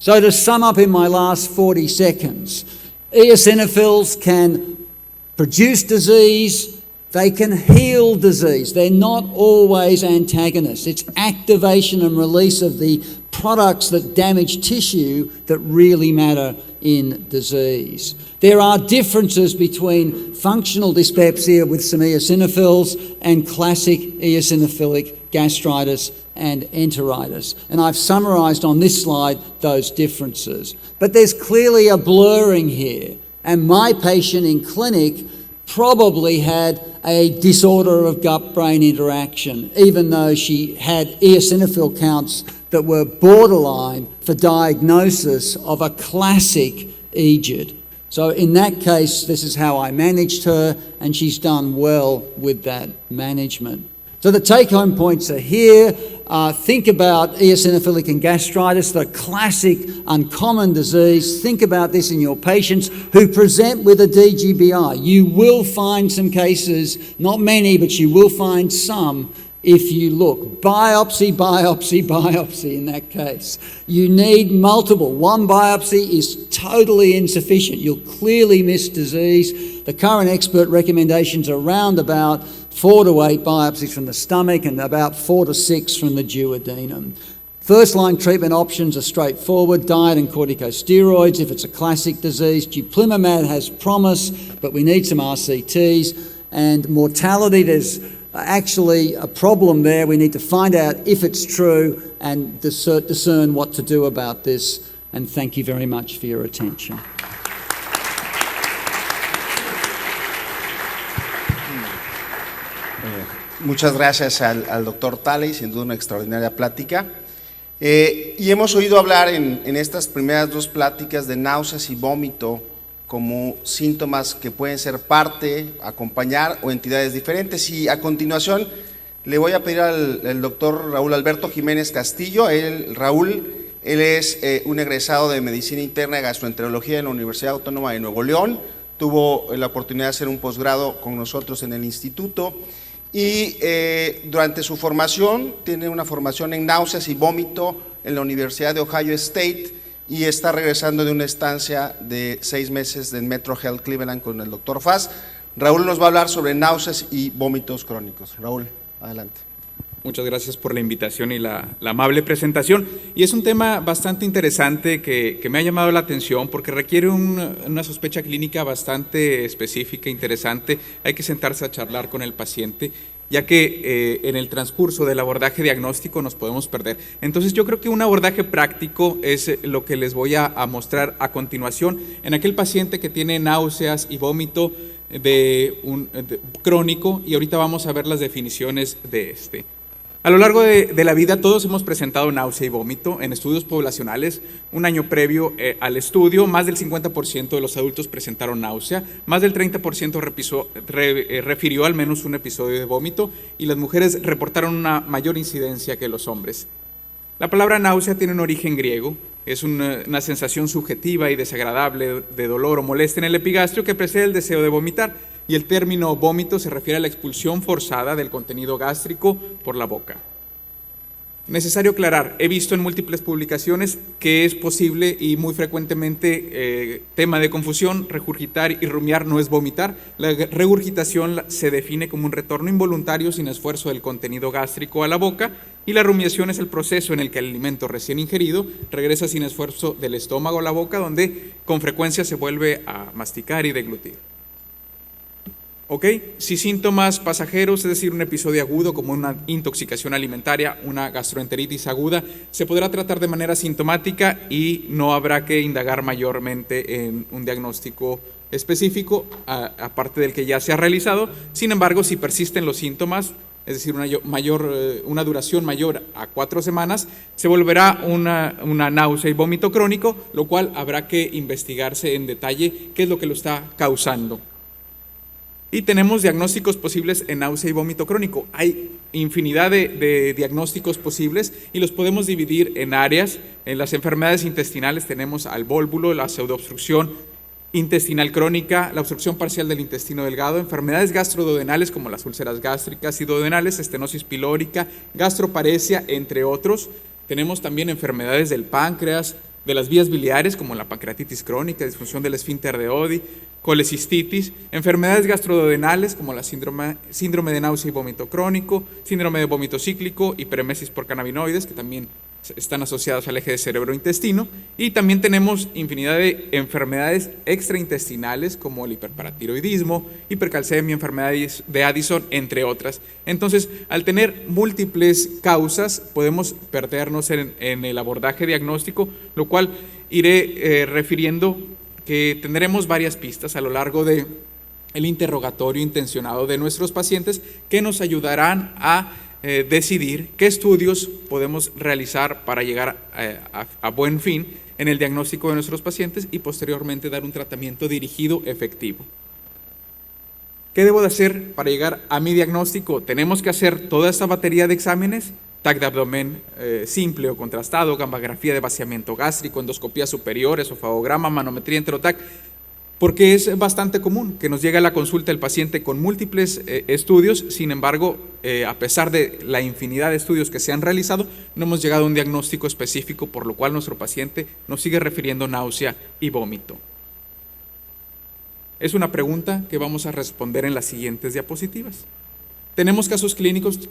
So to sum up in my last 40 seconds, eosinophils can produce disease, they can heal disease. They're not always antagonists. It's activation and release of the products that damage tissue that really matter in disease. There are differences between functional dyspepsia with some eosinophils and classic eosinophilic gastritis and enteritis. And I've summarised on this slide those differences. But there's clearly a blurring here. And my patient in clinic probably had a disorder of gut-brain interaction, even though she had eosinophil counts that were borderline for diagnosis of a classic EGID. So in that case, this is how I managed her, and she's done well with that management. So the take-home points are here. Think about eosinophilic and gastritis, the classic uncommon disease. Think about this in your patients who present with a DGBI. You will find some cases, not many, but you will find some if you look. Biopsy, biopsy, biopsy in that case. You need multiple. One biopsy is totally insufficient. You'll clearly miss disease. The current expert recommendations are around about 4 to 8 biopsies from the stomach and about 4 to 6 from the duodenum. First-line treatment options are straightforward, diet and corticosteroids if it's a classic disease. Duplimumab has promise, but we need some RCTs. And mortality, there's actually a problem there. We need to find out if it's true and discern what to do about this. And thank you very much for your attention. Muchas gracias al doctor Talley, sin duda una extraordinaria plática. Y hemos oído hablar en estas primeras 2 pláticas de náuseas y vómito como síntomas que pueden ser parte, acompañar o entidades diferentes. Y a continuación le voy a pedir al doctor Raúl Alberto Jiménez Castillo. Raúl es un egresado de Medicina Interna y Gastroenterología en la Universidad Autónoma de Nuevo León. Tuvo la oportunidad de hacer un posgrado con nosotros en el instituto. Y durante su formación, tiene una formación en náuseas y vómito en la Universidad de Ohio State y está regresando de una estancia de 6 meses en Metro Health Cleveland con el doctor Fass. Raúl nos va a hablar sobre náuseas y vómitos crónicos. Raúl, adelante. Muchas gracias por la invitación y la amable presentación. Y es un tema bastante interesante que me ha llamado la atención porque requiere una sospecha clínica bastante específica, interesante. Hay que sentarse a charlar con el paciente, ya que en el transcurso del abordaje diagnóstico nos podemos perder. Entonces yo creo que un abordaje práctico es lo que les voy a mostrar a continuación. En aquel paciente que tiene náuseas y vómito, crónico, y ahorita vamos a ver las definiciones de este. A lo largo de la vida todos hemos presentado náusea y vómito en estudios poblacionales. Un año previo al estudio, más del 50% de los adultos presentaron náusea, más del 30% refirió al menos un episodio de vómito, y las mujeres reportaron una mayor incidencia que los hombres. La palabra náusea tiene un origen griego, es una sensación subjetiva y desagradable de dolor o molestia en el epigastrio que precede el deseo de vomitar, y el término vómito se refiere a la expulsión forzada del contenido gástrico por la boca. Necesario aclarar, he visto en múltiples publicaciones que es posible y muy frecuentemente tema de confusión, regurgitar y rumiar no es vomitar. La regurgitación se define como un retorno involuntario sin esfuerzo del contenido gástrico a la boca, y la rumiación es el proceso en el que el alimento recién ingerido regresa sin esfuerzo del estómago a la boca, donde con frecuencia se vuelve a masticar y deglutir. ¿Ok? Si síntomas pasajeros, es decir, un episodio agudo como una intoxicación alimentaria, una gastroenteritis aguda, se podrá tratar de manera sintomática y no habrá que indagar mayormente en un diagnóstico específico, aparte del que ya se ha realizado. Sin embargo, si persisten los síntomas, es decir, una duración mayor a 4 semanas, se volverá una náusea y vómito crónico, lo cual habrá que investigarse en detalle qué es lo que lo está causando. Y tenemos diagnósticos posibles en náusea y vómito crónico. Hay infinidad de diagnósticos posibles y los podemos dividir en áreas. En las enfermedades intestinales tenemos al vólvulo, la pseudoobstrucción intestinal crónica, la obstrucción parcial del intestino delgado, enfermedades gastroduodenales como las úlceras gástricas y duodenales, estenosis pilórica, gastroparesia, entre otros. Tenemos también enfermedades del páncreas, de las vías biliares como la pancreatitis crónica, disfunción del esfínter de Oddi, colecistitis, enfermedades gastroduodenales como la síndrome de náusea y vómito crónico, síndrome de vómito cíclico, hiperemesis por cannabinoides, que también están asociados al eje de cerebro-intestino, y también tenemos infinidad de enfermedades extraintestinales como el hiperparatiroidismo, hipercalcemia, enfermedades de Addison, entre otras. Entonces, al tener múltiples causas, podemos perdernos en el abordaje diagnóstico, lo cual iré refiriendo que tendremos varias pistas a lo largo del interrogatorio intencionado de nuestros pacientes que nos ayudarán a decidir qué estudios podemos realizar para llegar a buen fin en el diagnóstico de nuestros pacientes y posteriormente dar un tratamiento dirigido efectivo. ¿Qué debo de hacer para llegar a mi diagnóstico? Tenemos que hacer toda esta batería de exámenes: TAC de abdomen simple o contrastado, gammagrafía de vaciamiento gástrico, endoscopía superior, esofagograma, manometría enteroTAC, porque es bastante común que nos llegue a la consulta el paciente con múltiples estudios. Sin embargo, a pesar de la infinidad de estudios que se han realizado, no hemos llegado a un diagnóstico específico, por lo cual nuestro paciente nos sigue refiriendo náusea y vómito. Es una pregunta que vamos a responder en las siguientes diapositivas. Tenemos casos clínicos,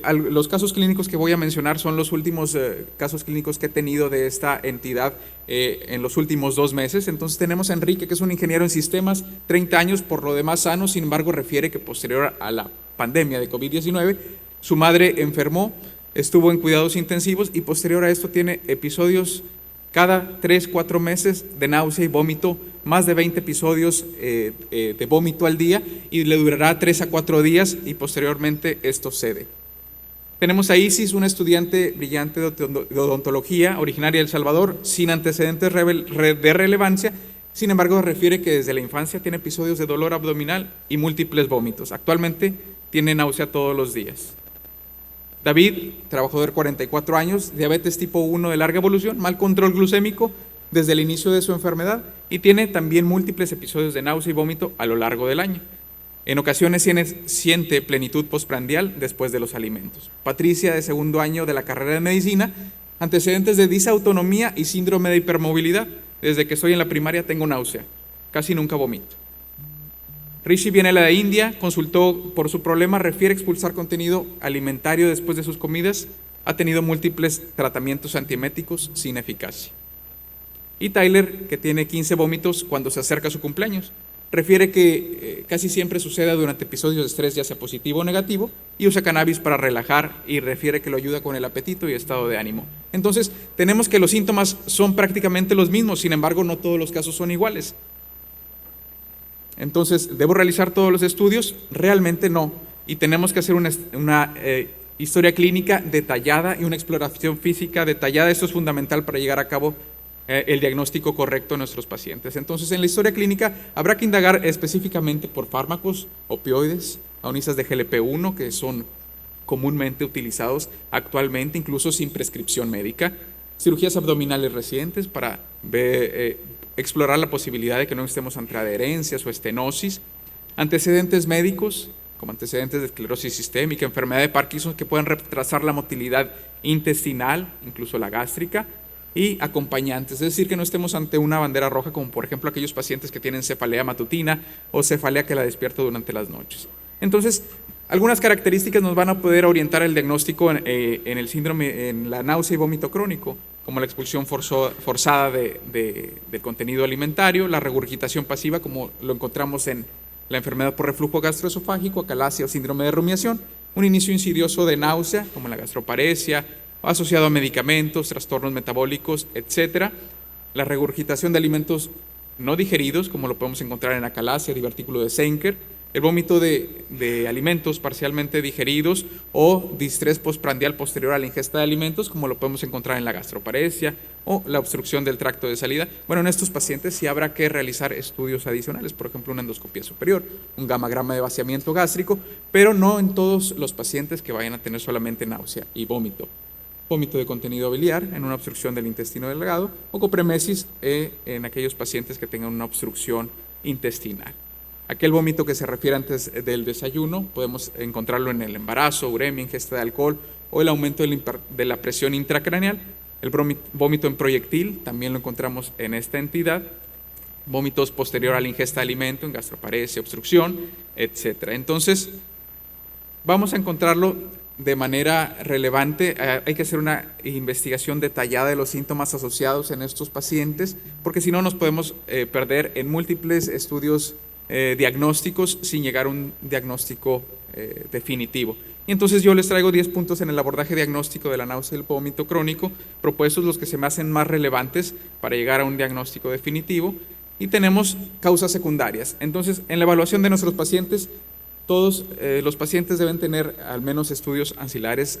los casos clínicos que voy a mencionar son los últimos casos clínicos que he tenido de esta entidad en los últimos 2 meses. Entonces tenemos a Enrique, que es un ingeniero en sistemas, 30 años, por lo demás sano. Sin embargo, refiere que posterior a la pandemia de COVID-19, su madre enfermó, estuvo en cuidados intensivos y posterior a esto tiene episodios cada 3-4 meses de náusea y vómito, más de 20 episodios de vómito al día, y le durará 3 a 4 días y posteriormente esto cede. Tenemos a Isis, una estudiante brillante de odontología, originaria de El Salvador, sin antecedentes de relevancia. Sin embargo, refiere que desde la infancia tiene episodios de dolor abdominal y múltiples vómitos. Actualmente tiene náusea todos los días. David, trabajador, 44 años, diabetes tipo 1 de larga evolución, mal control glucémico desde el inicio de su enfermedad y tiene también múltiples episodios de náusea y vómito a lo largo del año. En ocasiones siente plenitud postprandial después de los alimentos. Patricia, de 2º año de la carrera de medicina, antecedentes de disautonomía y síndrome de hipermovilidad. Desde que estoy en la primaria tengo náusea, casi nunca vomito. Rishi viene de la India, consultó por su problema, refiere expulsar contenido alimentario después de sus comidas, ha tenido múltiples tratamientos antieméticos sin eficacia. Y Tyler, que tiene 15 vómitos cuando se acerca a su cumpleaños, refiere que casi siempre sucede durante episodios de estrés, ya sea positivo o negativo, y usa cannabis para relajar y refiere que lo ayuda con el apetito y estado de ánimo. Entonces, tenemos que los síntomas son prácticamente los mismos, sin embargo, no todos los casos son iguales. Entonces, ¿debo realizar todos los estudios? Realmente no. Y tenemos que hacer una historia clínica detallada y una exploración física detallada. Esto es fundamental para llegar a cabo el diagnóstico correcto de nuestros pacientes. Entonces, en la historia clínica habrá que indagar específicamente por fármacos, opioides, agonistas de GLP-1, que son comúnmente utilizados actualmente, incluso sin prescripción médica, cirugías abdominales recientes para explorar la posibilidad de que no estemos ante adherencias o estenosis, antecedentes médicos, como antecedentes de esclerosis sistémica, enfermedad de Parkinson, que pueden retrasar la motilidad intestinal, incluso la gástrica, y acompañantes, es decir, que no estemos ante una bandera roja, como por ejemplo aquellos pacientes que tienen cefalea matutina o cefalea que la despierta durante las noches. Entonces, algunas características nos van a poder orientar el diagnóstico en el síndrome, en la náusea y vómito crónico, como la expulsión forzada del contenido alimentario, la regurgitación pasiva, como lo encontramos en la enfermedad por reflujo gastroesofágico, acalasia o síndrome de rumiación, un inicio insidioso de náusea, como la gastroparesia, asociado a medicamentos, trastornos metabólicos, etc. La regurgitación de alimentos no digeridos, como lo podemos encontrar en acalasia, divertículo de Senker, el vómito de alimentos parcialmente digeridos o distrés postprandial posterior a la ingesta de alimentos, como lo podemos encontrar en la gastroparesia o la obstrucción del tracto de salida. Bueno, en estos pacientes sí habrá que realizar estudios adicionales, por ejemplo, una endoscopía superior, un gammagrama de vaciamiento gástrico, pero no en todos los pacientes que vayan a tener solamente náusea y vómito. Vómito de contenido biliar en una obstrucción del intestino delgado o copremesis en aquellos pacientes que tengan una obstrucción intestinal. Aquel vómito que se refiere antes del desayuno, podemos encontrarlo en el embarazo, uremia, ingesta de alcohol o el aumento de la presión intracraneal. El vómito en proyectil también lo encontramos en esta entidad. Vómitos posterior a la ingesta de alimento, en gastroparesia, obstrucción, etc. Entonces, vamos a encontrarlo de manera relevante. Hay que hacer una investigación detallada de los síntomas asociados en estos pacientes, porque si no nos podemos perder en múltiples estudios diagnósticos sin llegar a un diagnóstico definitivo. Y entonces yo les traigo 10 puntos en el abordaje diagnóstico de la náusea y el vómito crónico, propuestos los que se me hacen más relevantes para llegar a un diagnóstico definitivo. Y tenemos causas secundarias. Entonces, en la evaluación de nuestros pacientes, todos los pacientes deben tener al menos estudios ancilares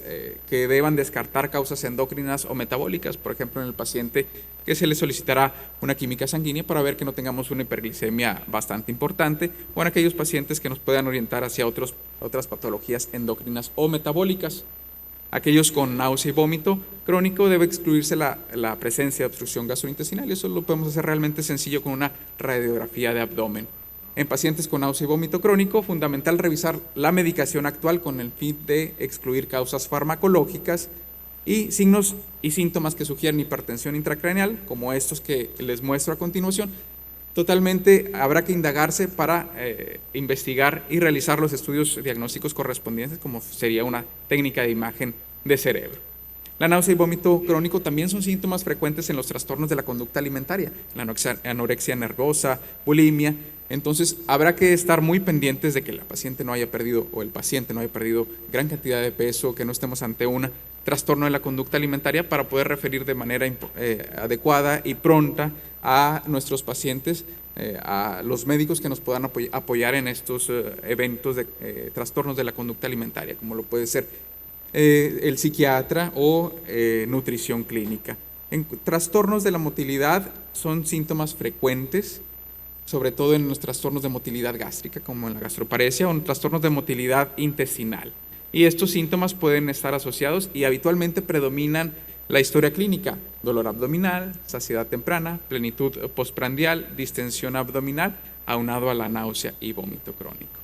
que deban descartar causas endócrinas o metabólicas. Por ejemplo, en el paciente que se le solicitará una química sanguínea para ver que no tengamos una hiperglicemia bastante importante, o en aquellos pacientes que nos puedan orientar hacia otras patologías endócrinas o metabólicas. Aquellos con náusea y vómito crónico debe excluirse la presencia de obstrucción gastrointestinal, y eso lo podemos hacer realmente sencillo con una radiografía de abdomen. En pacientes con náusea y vómito crónico, fundamental revisar la medicación actual con el fin de excluir causas farmacológicas y signos y síntomas que sugieren hipertensión intracraneal, como estos que les muestro a continuación. Totalmente habrá que indagarse para investigar y realizar los estudios diagnósticos correspondientes, como sería una técnica de imagen de cerebro. La náusea y vómito crónico también son síntomas frecuentes en los trastornos de la conducta alimentaria, la anorexia nervosa, bulimia. Entonces, habrá que estar muy pendientes de que la paciente no haya perdido o el paciente no haya perdido gran cantidad de peso, que no estemos ante un trastorno de la conducta alimentaria, para poder referir de manera adecuada y pronta a nuestros pacientes, a los médicos que nos puedan apoyar en estos eventos de trastornos de la conducta alimentaria, como lo puede ser el psiquiatra o nutrición clínica. En trastornos de la motilidad son síntomas frecuentes, sobre todo en los trastornos de motilidad gástrica, como en la gastroparesia, o en trastornos de motilidad intestinal. Y estos síntomas pueden estar asociados y habitualmente predominan la historia clínica: dolor abdominal, saciedad temprana, plenitud postprandial, distensión abdominal, aunado a la náusea y vómito crónico.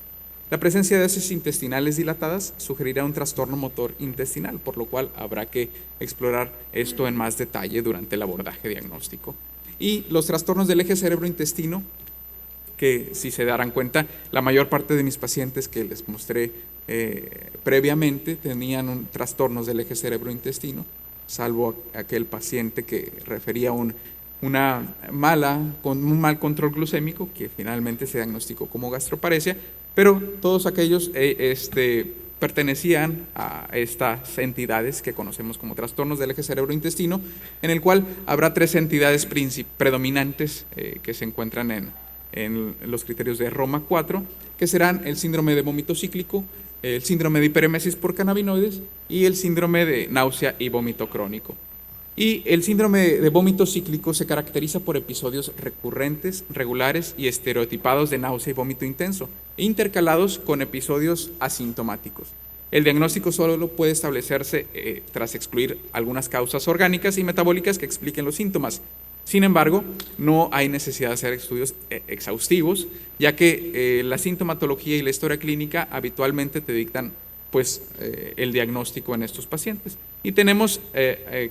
La presencia de heces intestinales dilatadas sugerirá un trastorno motor intestinal, por lo cual habrá que explorar esto en más detalle durante el abordaje diagnóstico. Y los trastornos del eje cerebro-intestino, que si se darán cuenta, la mayor parte de mis pacientes que les mostré previamente tenían trastornos del eje cerebro-intestino, salvo aquel paciente que refería un mal control glucémico, que finalmente se diagnosticó como gastroparesia, pero todos aquellos pertenecían a estas entidades que conocemos como trastornos del eje cerebro-intestino, en el cual habrá 3 entidades predominantes que se encuentran en los criterios de Roma 4, que serán el síndrome de vómito cíclico, el síndrome de hiperemesis por cannabinoides y el síndrome de náusea y vómito crónico. Y el síndrome de vómito cíclico se caracteriza por episodios recurrentes, regulares y estereotipados de náusea y vómito intenso, intercalados con episodios asintomáticos. El diagnóstico solo puede establecerse tras excluir algunas causas orgánicas y metabólicas que expliquen los síntomas. Sin embargo, no hay necesidad de hacer estudios exhaustivos, ya que la sintomatología y la historia clínica habitualmente te dictan el diagnóstico en estos pacientes. Y tenemos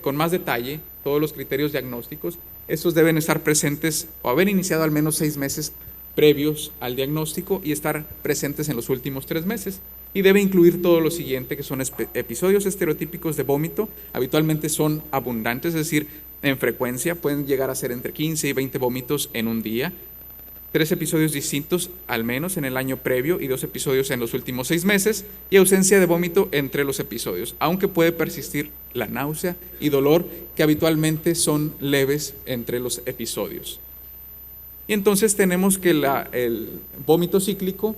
con más detalle todos los criterios diagnósticos. Estos deben estar presentes o haber iniciado al menos 6 meses previos al diagnóstico y estar presentes en los últimos 3 meses. Y debe incluir todo lo siguiente, que son episodios estereotípicos de vómito. Habitualmente son abundantes, es decir, en frecuencia pueden llegar a ser entre 15 y 20 vómitos en un día. 3 episodios distintos al menos en el año previo y 2 episodios en los últimos 6 meses, y ausencia de vómito entre los episodios, aunque puede persistir la náusea y dolor, que habitualmente son leves entre los episodios. Y entonces tenemos que el vómito cíclico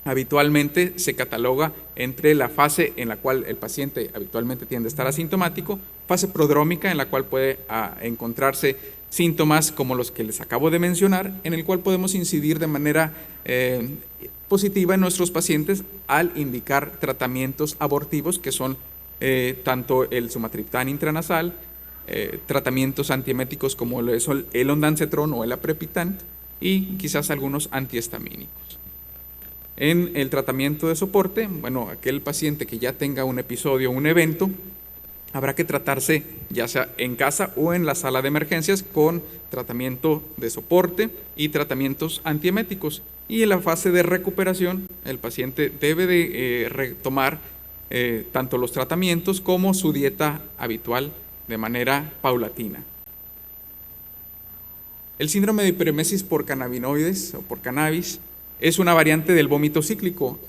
habitualmente se cataloga entre la fase en la cual el paciente habitualmente tiende a estar asintomático, fase prodrómica en la cual puede encontrarse síntomas como los que les acabo de mencionar, en el cual podemos incidir de manera positiva en nuestros pacientes al indicar tratamientos abortivos, que son tanto el sumatriptán intranasal, tratamientos antieméticos como el ondansetron o el aprepitant, y quizás algunos antihistamínicos. En el tratamiento de soporte, aquel paciente que ya tenga un episodio o un evento, habrá que tratarse ya sea en casa o en la sala de emergencias con tratamiento de soporte y tratamientos antieméticos. Y en la fase de recuperación, el paciente debe de retomar tanto los tratamientos como su dieta habitual de manera paulatina. El síndrome de hiperemesis por cannabinoides o por cannabis es una variante del vómito cíclico.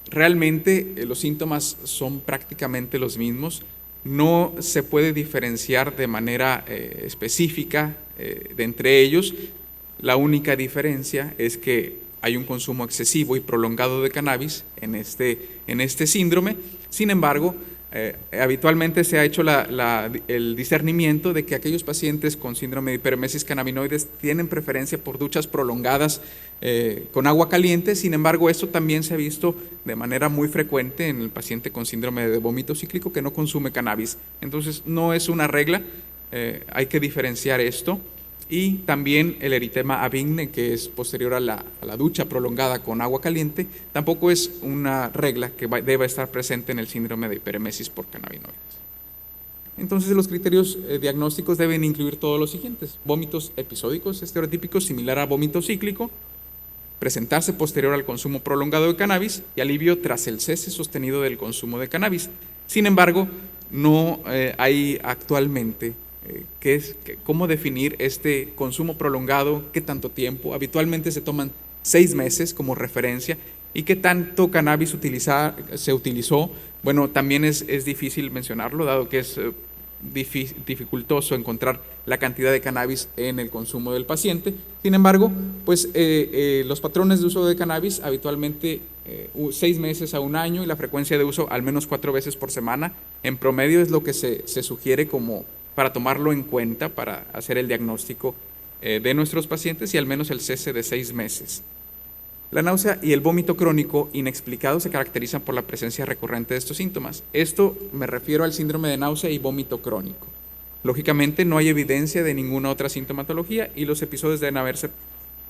Realmente los síntomas son prácticamente los mismos. No se puede diferenciar de manera específica de entre ellos. La única diferencia es que hay un consumo excesivo y prolongado de cannabis en este síndrome. Sin embargo, habitualmente se ha hecho el discernimiento de que aquellos pacientes con síndrome de hiperemesis cannabinoides tienen preferencia por duchas prolongadas con agua caliente. Sin embargo, esto también se ha visto de manera muy frecuente en el paciente con síndrome de vómito cíclico que no consume cannabis. Entonces, no es una regla, hay que diferenciar esto. Y también el eritema abigne, que es posterior a la ducha prolongada con agua caliente, tampoco es una regla que deba estar presente en el síndrome de hiperemesis por cannabinoides. Entonces, los criterios diagnósticos deben incluir todos los siguientes: vómitos episódicos estereotípicos similar a vómito cíclico, presentarse posterior al consumo prolongado de cannabis y alivio tras el cese sostenido del consumo de cannabis. Sin embargo, no hay actualmente cómo definir este consumo prolongado, qué tanto tiempo. Habitualmente se toman 6 meses como referencia, y qué tanto cannabis se utilizó. También es difícil mencionarlo, dado que es dificultoso encontrar la cantidad de cannabis en el consumo del paciente. Sin embargo, los patrones de uso de cannabis habitualmente 6 meses a 1 año, y la frecuencia de uso al menos 4 veces por semana en promedio es lo que se sugiere como para tomarlo en cuenta para hacer el diagnóstico de nuestros pacientes, y al menos el cese de 6 meses. La náusea y el vómito crónico inexplicado se caracterizan por la presencia recurrente de estos síntomas. Esto me refiero al síndrome de náusea y vómito crónico. Lógicamente, no hay evidencia de ninguna otra sintomatología, y los episodios deben haberse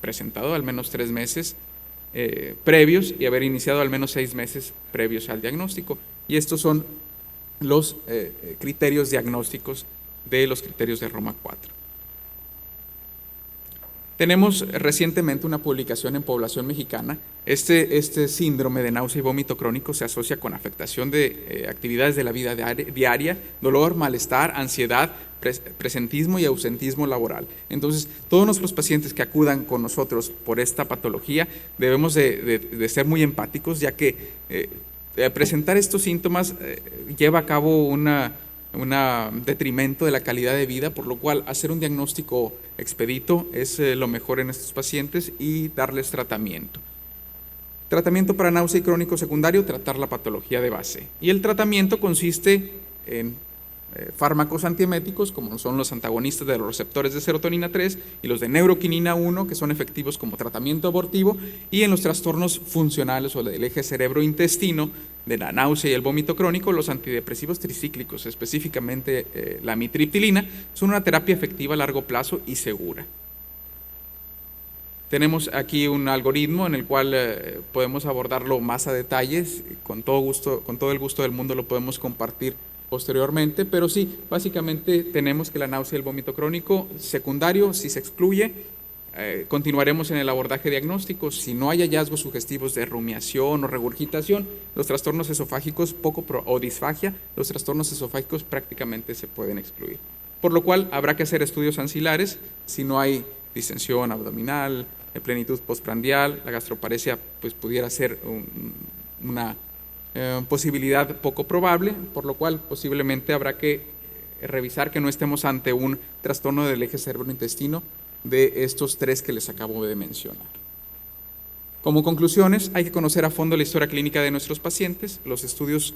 presentado al menos 3 meses previos y haber iniciado al menos 6 meses previos al diagnóstico. Y estos son los criterios diagnósticos de los criterios de Roma 4. Tenemos recientemente una publicación en Población Mexicana. Este síndrome de náusea y vómito crónico se asocia con afectación de actividades de la vida diaria, dolor, malestar, ansiedad, presentismo y ausentismo laboral. Entonces, todos nuestros pacientes que acudan con nosotros por esta patología debemos de ser muy empáticos, ya que presentar estos síntomas lleva a cabo detrimento de la calidad de vida, por lo cual hacer un diagnóstico expedito es lo mejor en estos pacientes y darles tratamiento. Tratamiento para náusea y crónico secundario, tratar la patología de base. Y el tratamiento consiste en fármacos antieméticos, como son los antagonistas de los receptores de serotonina 3 y los de neuroquinina 1, que son efectivos como tratamiento abortivo, y en los trastornos funcionales o del eje cerebro-intestino, de la náusea y el vómito crónico, los antidepresivos tricíclicos, específicamente la amitriptilina, son una terapia efectiva a largo plazo y segura. Tenemos aquí un algoritmo en el cual podemos abordarlo más a detalles, con todo el gusto del mundo lo podemos compartir posteriormente, pero sí, básicamente tenemos que la náusea y el vómito crónico secundario, si se excluye, continuaremos en el abordaje diagnóstico. Si no hay hallazgos sugestivos de rumiación o regurgitación, los trastornos esofágicos o disfagia, los trastornos esofágicos prácticamente se pueden excluir. Por lo cual habrá que hacer estudios ancilares si no hay distensión abdominal, plenitud postprandial, la gastroparesia pues pudiera ser una posibilidad poco probable, por lo cual posiblemente habrá que revisar que no estemos ante un trastorno del eje cerebro-intestino de estos tres que les acabo de mencionar. Como conclusiones, hay que conocer a fondo la historia clínica de nuestros pacientes. Los estudios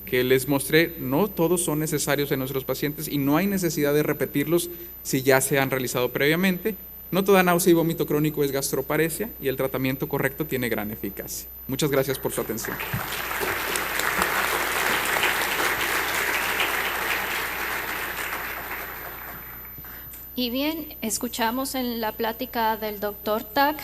que les mostré, no todos son necesarios en nuestros pacientes y no hay necesidad de repetirlos si ya se han realizado previamente. No toda náusea y vómito crónico es gastroparesia y el tratamiento correcto tiene gran eficacia. Muchas gracias por su atención. Y bien, escuchamos en la plática del doctor Tack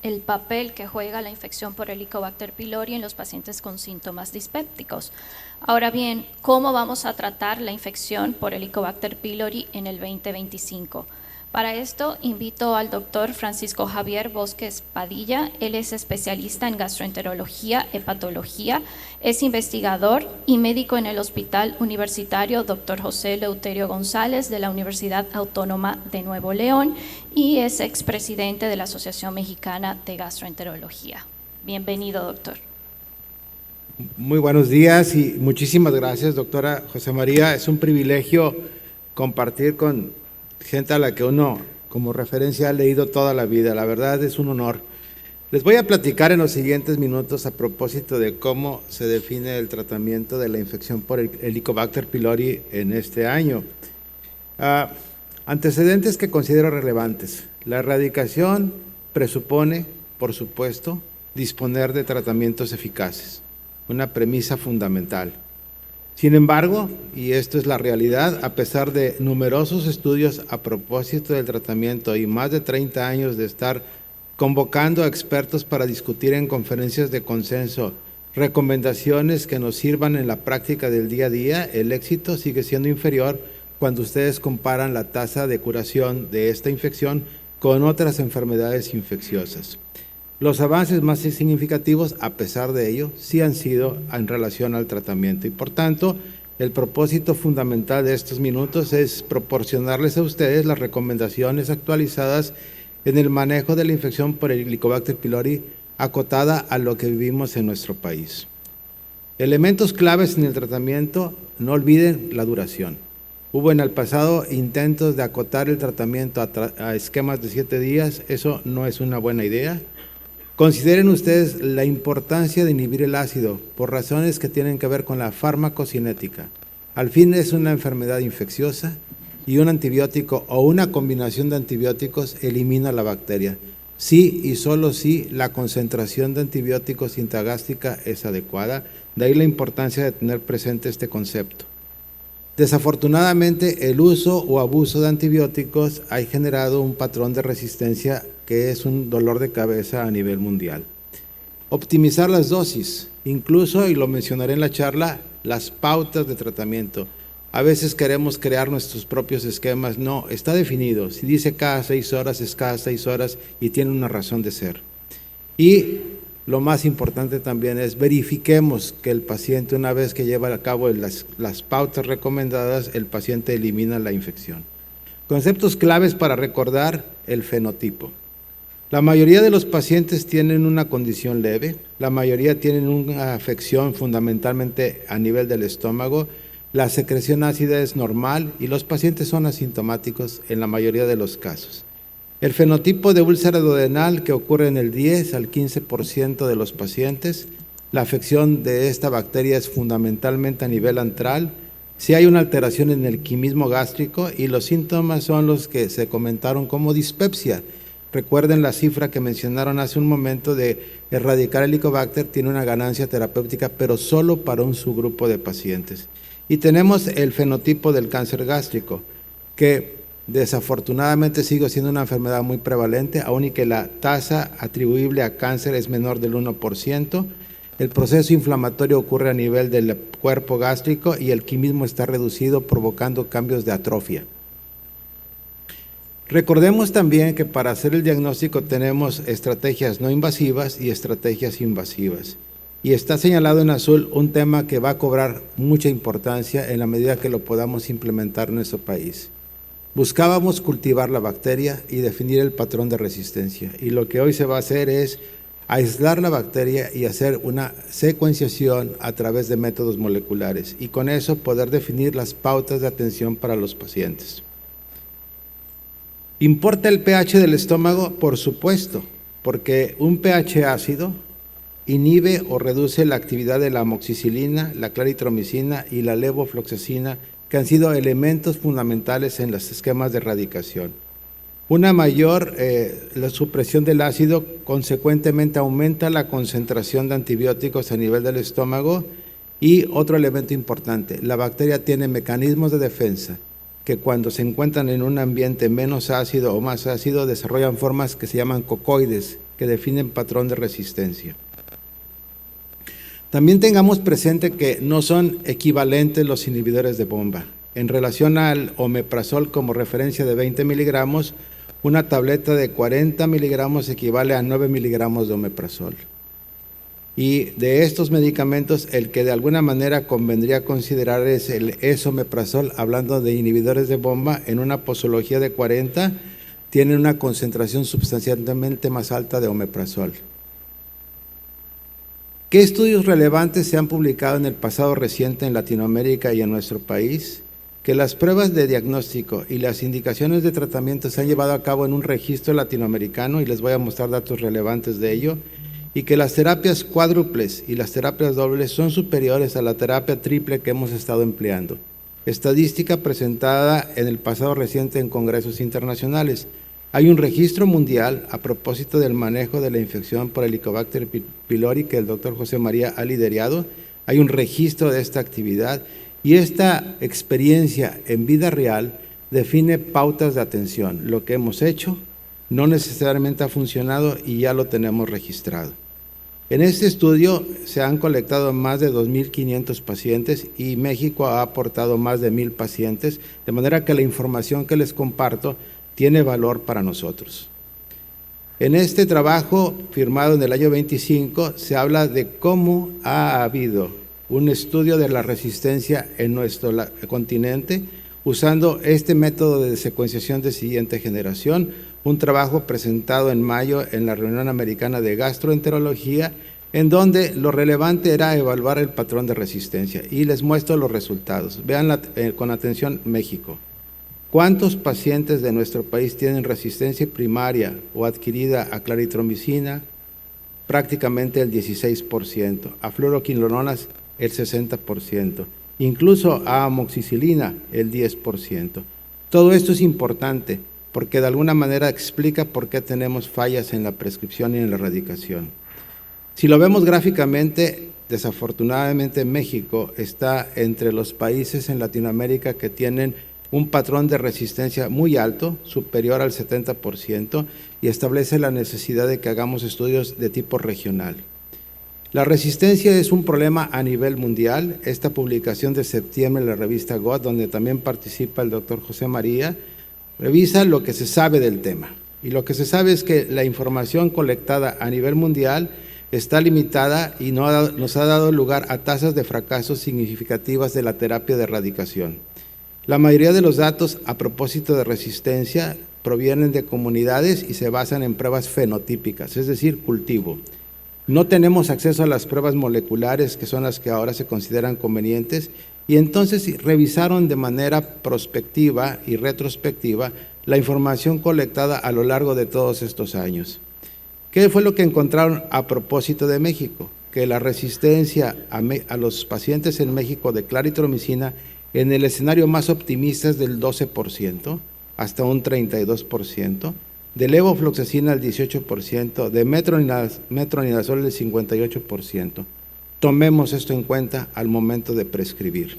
el papel que juega la infección por Helicobacter pylori en los pacientes con síntomas dispépticos. Ahora bien, ¿cómo vamos a tratar la infección por Helicobacter pylori en el 2025? Para esto invito al doctor Francisco Javier Bosques Padilla. Él es especialista en gastroenterología, hepatología, es investigador y médico en el Hospital Universitario Dr. José Eleuterio González de la Universidad Autónoma de Nuevo León y es expresidente de la Asociación Mexicana de Gastroenterología. Bienvenido, doctor. Muy buenos días y muchísimas gracias, doctora José María. Es un privilegio compartir con gente a la que uno como referencia ha leído toda la vida. La verdad es un honor. Les voy a platicar en los siguientes minutos a propósito de cómo se define el tratamiento de la infección por el Helicobacter pylori en este año. Antecedentes que considero relevantes. La erradicación presupone, por supuesto, disponer de tratamientos eficaces, una premisa fundamental. Sin embargo, y esto es la realidad, a pesar de numerosos estudios a propósito del tratamiento y más de 30 años de estar convocando a expertos para discutir en conferencias de consenso recomendaciones que nos sirvan en la práctica del día a día, el éxito sigue siendo inferior cuando ustedes comparan la tasa de curación de esta infección con otras enfermedades infecciosas. Los avances más significativos, a pesar de ello, sí han sido en relación al tratamiento y, por tanto, el propósito fundamental de estos minutos es proporcionarles a ustedes las recomendaciones actualizadas en el manejo de la infección por el Helicobacter pylori acotada a lo que vivimos en nuestro país. Elementos claves en el tratamiento, no olviden la duración. Hubo en el pasado intentos de acotar el tratamiento a esquemas de 7 días, eso no es una buena idea. Consideren ustedes la importancia de inhibir el ácido por razones que tienen que ver con la farmacocinética. Al fin es una enfermedad infecciosa y un antibiótico o una combinación de antibióticos elimina la bacteria. Sí y solo si la concentración de antibióticos intragástrica es adecuada, de ahí la importancia de tener presente este concepto. Desafortunadamente, el uso o abuso de antibióticos ha generado un patrón de resistencia que es un dolor de cabeza a nivel mundial. Optimizar las dosis, incluso, y lo mencionaré en la charla, las pautas de tratamiento. A veces queremos crear nuestros propios esquemas. No, está definido. Si dice cada 6 horas, es cada 6 horas y tiene una razón de ser. Y lo más importante también es verifiquemos que el paciente, una vez que lleva a cabo las pautas recomendadas, el paciente elimina la infección. Conceptos claves para recordar: el fenotipo. La mayoría de los pacientes tienen una condición leve, la mayoría tienen una afección fundamentalmente a nivel del estómago, la secreción ácida es normal y los pacientes son asintomáticos en la mayoría de los casos. El fenotipo de úlcera duodenal que ocurre en el 10 al 15% de los pacientes, la afección de esta bacteria es fundamentalmente a nivel antral, si hay una alteración en el quimismo gástrico y los síntomas son los que se comentaron como dispepsia. Recuerden la cifra que mencionaron hace un momento de erradicar el Helicobacter tiene una ganancia terapéutica, pero solo para un subgrupo de pacientes. Y tenemos el fenotipo del cáncer gástrico, que desafortunadamente sigue siendo una enfermedad muy prevalente, aun y que la tasa atribuible a cáncer es menor del 1%. El proceso inflamatorio ocurre a nivel del cuerpo gástrico y el quimismo está reducido, provocando cambios de atrofia. Recordemos también que para hacer el diagnóstico tenemos estrategias no invasivas y estrategias invasivas. Y está señalado en azul un tema que va a cobrar mucha importancia en la medida que lo podamos implementar en nuestro país. Buscábamos cultivar la bacteria y definir el patrón de resistencia. Y lo que hoy se va a hacer es aislar la bacteria y hacer una secuenciación a través de métodos moleculares. Y con eso poder definir las pautas de atención para los pacientes. ¿Importa el pH del estómago? Por supuesto, porque un pH ácido inhibe o reduce la actividad de la amoxicilina, la claritromicina y la levofloxacina, que han sido elementos fundamentales en los esquemas de erradicación. Una mayor la supresión del ácido consecuentemente aumenta la concentración de antibióticos a nivel del estómago y otro elemento importante, la bacteria tiene mecanismos de defensa que cuando se encuentran en un ambiente menos ácido o más ácido desarrollan formas que se llaman cocoides, que definen patrón de resistencia. También tengamos presente que no son equivalentes los inhibidores de bomba. En relación al omeprazol como referencia de 20 miligramos, una tableta de 40 miligramos equivale a 9 miligramos de omeprazol. Y de estos medicamentos, el que de alguna manera convendría considerar es el esomeprazol, hablando de inhibidores de bomba, en una posología de 40, tiene una concentración sustancialmente más alta de omeprazol. ¿Qué estudios relevantes se han publicado en el pasado reciente en Latinoamérica y en nuestro país? Que las pruebas de diagnóstico y las indicaciones de tratamiento se han llevado a cabo en un registro latinoamericano y les voy a mostrar datos relevantes de ello, y que las terapias cuádruples y las terapias dobles son superiores a la terapia triple que hemos estado empleando. Estadística presentada en el pasado reciente en congresos internacionales. Hay un registro mundial a propósito del manejo de la infección por Helicobacter pylori que el doctor José María ha liderado. Hay un registro de esta actividad y esta experiencia en vida real define pautas de atención. Lo que hemos hecho no necesariamente ha funcionado y ya lo tenemos registrado. En este estudio se han colectado más de 2.500 pacientes y México ha aportado más de 1,000 pacientes, de manera que la información que les comparto tiene valor para nosotros. En este trabajo firmado en el año 25 se habla de cómo ha habido un estudio de la resistencia en nuestro continente usando este método de secuenciación de siguiente generación, un trabajo presentado en mayo en la Reunión Americana de Gastroenterología, en donde lo relevante era evaluar el patrón de resistencia. Y les muestro los resultados. Vean con atención México. ¿Cuántos pacientes de nuestro país tienen resistencia primaria o adquirida a claritromicina? Prácticamente el 16%, a fluoroquinolonas el 60%, incluso a amoxicilina el 10%. Todo esto es importante porque de alguna manera explica por qué tenemos fallas en la prescripción y en la erradicación. Si lo vemos gráficamente, desafortunadamente México está entre los países en Latinoamérica que tienen un patrón de resistencia muy alto, superior al 70%, y establece la necesidad de que hagamos estudios de tipo regional. La resistencia es un problema a nivel mundial. Esta publicación de septiembre en la revista GOT, donde también participa el doctor José María, revisa lo que se sabe del tema. Y lo que se sabe es que la información colectada a nivel mundial está limitada y nos ha dado lugar a tasas de fracaso significativas de la terapia de erradicación. La mayoría de los datos a propósito de resistencia provienen de comunidades y se basan en pruebas fenotípicas, es decir, cultivo. No tenemos acceso a las pruebas moleculares, que son las que ahora se consideran convenientes, Y entonces revisaron de manera prospectiva y retrospectiva la información colectada a lo largo de todos estos años. ¿Qué fue lo que encontraron a propósito de México? Que la resistencia a los pacientes en México de claritromicina en el escenario más optimista es del 12%, hasta un 32%, de levofloxacina el 18%, de metronidazol el 58%. Tomemos esto en cuenta al momento de prescribir.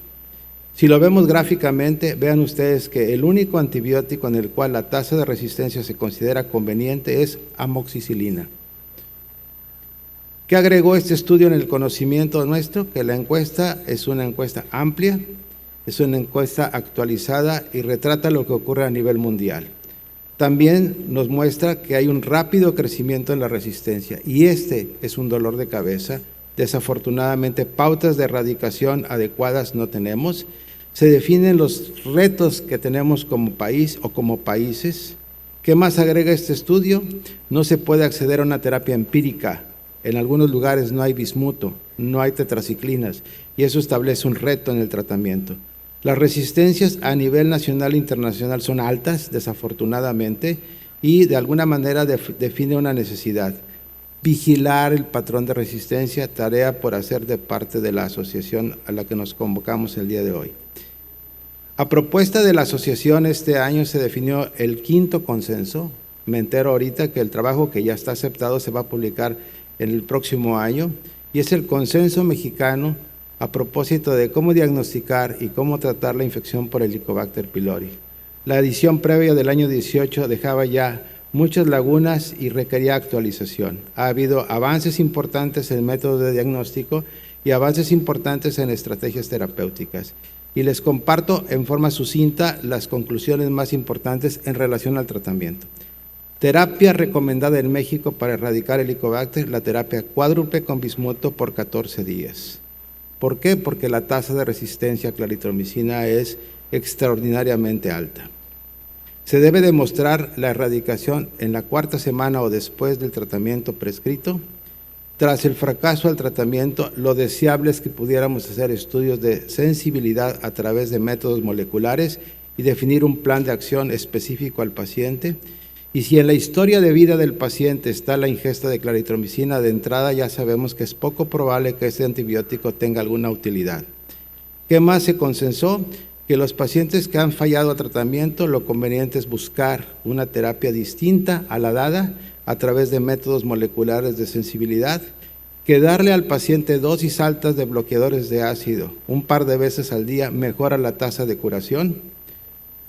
Si lo vemos gráficamente, vean ustedes que el único antibiótico en el cual la tasa de resistencia se considera conveniente es amoxicilina. ¿Qué agregó este estudio en el conocimiento nuestro? Que la encuesta es una encuesta amplia, es una encuesta actualizada y retrata lo que ocurre a nivel mundial. También nos muestra que hay un rápido crecimiento en la resistencia y este es un dolor de cabeza. Desafortunadamente, pautas de erradicación adecuadas no tenemos. Se definen los retos que tenemos como país o como países. ¿Qué más agrega este estudio? No se puede acceder a una terapia empírica. En algunos lugares no hay bismuto, no hay tetraciclinas y eso establece un reto en el tratamiento. Las resistencias a nivel nacional e internacional son altas, desafortunadamente, y de alguna manera define una necesidad. Vigilar el patrón de resistencia, tarea por hacer de parte de la asociación a la que nos convocamos el día de hoy. A propuesta de la asociación, este año se definió el 5º consenso. Me entero ahorita que el trabajo que ya está aceptado se va a publicar en el próximo año, y es el consenso mexicano a propósito de cómo diagnosticar y cómo tratar la infección por Helicobacter pylori. La edición previa del año 18 dejaba ya muchas lagunas y requería actualización. Ha habido avances importantes en métodos de diagnóstico y avances importantes en estrategias terapéuticas. Y les comparto en forma sucinta las conclusiones más importantes en relación al tratamiento. Terapia recomendada en México para erradicar Helicobacter, la terapia cuádruple con bismuto por 14 días. ¿Por qué? Porque la tasa de resistencia a claritromicina es extraordinariamente alta. Se debe demostrar la erradicación en la 4ª semana o después del tratamiento prescrito. Tras el fracaso al tratamiento, lo deseable es que pudiéramos hacer estudios de sensibilidad a través de métodos moleculares y definir un plan de acción específico al paciente. Y si en la historia de vida del paciente está la ingesta de claritromicina, de entrada ya sabemos que es poco probable que este antibiótico tenga alguna utilidad. ¿Qué más se consensó? Que los pacientes que han fallado a tratamiento, lo conveniente es buscar una terapia distinta a la dada a través de métodos moleculares de sensibilidad, que darle al paciente dosis altas de bloqueadores de ácido un par de veces al día mejora la tasa de curación,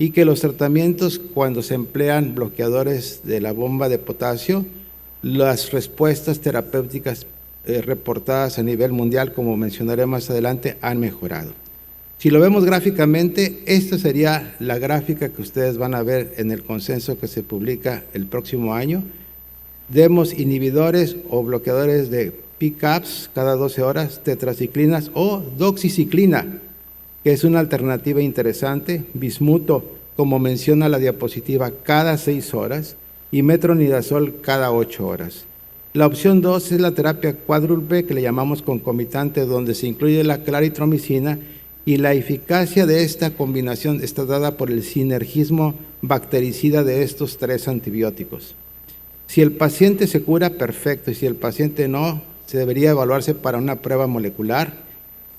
y que los tratamientos, cuando se emplean bloqueadores de la bomba de potasio, las respuestas terapéuticas reportadas a nivel mundial, como mencionaré más adelante, han mejorado. Si lo vemos gráficamente, esta sería la gráfica que ustedes van a ver en el consenso que se publica el próximo año. Demos inhibidores o bloqueadores de PCABs cada 12 horas, tetraciclinas o doxiciclina, que es una alternativa interesante, bismuto, como menciona la diapositiva, cada 6 horas, y metronidazol cada 8 horas. La opción 2 es la terapia cuádruple, que le llamamos concomitante, donde se incluye la claritromicina, y la eficacia de esta combinación está dada por el sinergismo bactericida de estos 3 antibióticos. Si el paciente se cura, perfecto, y si el paciente no, se debería evaluarse para una prueba molecular.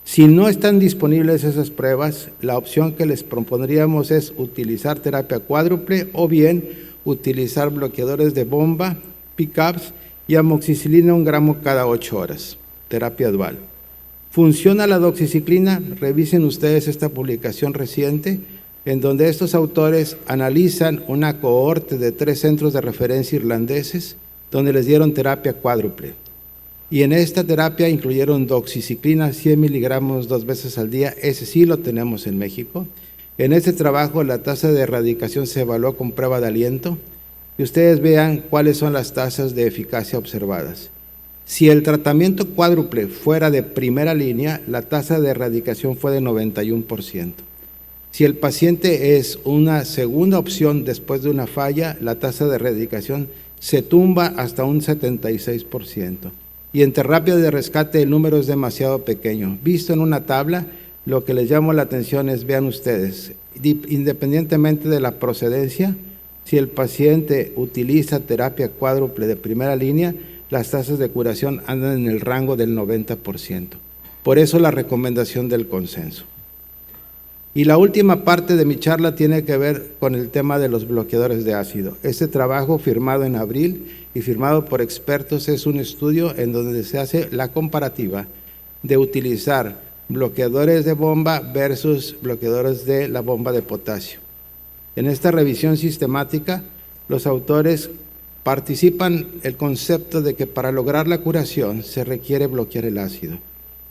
Si no están disponibles esas pruebas, la opción que les propondríamos es utilizar terapia cuádruple o bien utilizar bloqueadores de bomba, PCABs y amoxicilina 1 gramo cada 8 horas, terapia dual. ¿Funciona la doxiciclina? Revisen ustedes esta publicación reciente en donde estos autores analizan una cohorte de 3 centros de referencia irlandeses donde les dieron terapia cuádruple. Y en esta terapia incluyeron doxiciclina 100 miligramos 2 veces al día, ese sí lo tenemos en México. En este trabajo la tasa de erradicación se evaluó con prueba de aliento y ustedes vean cuáles son las tasas de eficacia observadas. Si el tratamiento cuádruple fuera de primera línea, la tasa de erradicación fue de 91%. Si el paciente es una segunda opción después de una falla, la tasa de erradicación se tumba hasta un 76%. Y en terapia de rescate el número es demasiado pequeño. Visto en una tabla, Lo que les llamo la atención es, vean ustedes, independientemente de la procedencia, si el paciente utiliza terapia cuádruple de primera línea, las tasas de curación andan en el rango del 90%. Por eso la recomendación del consenso. Y la última parte de mi charla tiene que ver con el tema de los bloqueadores de ácido. Este trabajo firmado en abril y firmado por expertos es un estudio en donde se hace la comparativa de utilizar bloqueadores de bomba versus bloqueadores de la bomba de potasio. En esta revisión sistemática, los autores participan el concepto de que para lograr la curación se requiere bloquear el ácido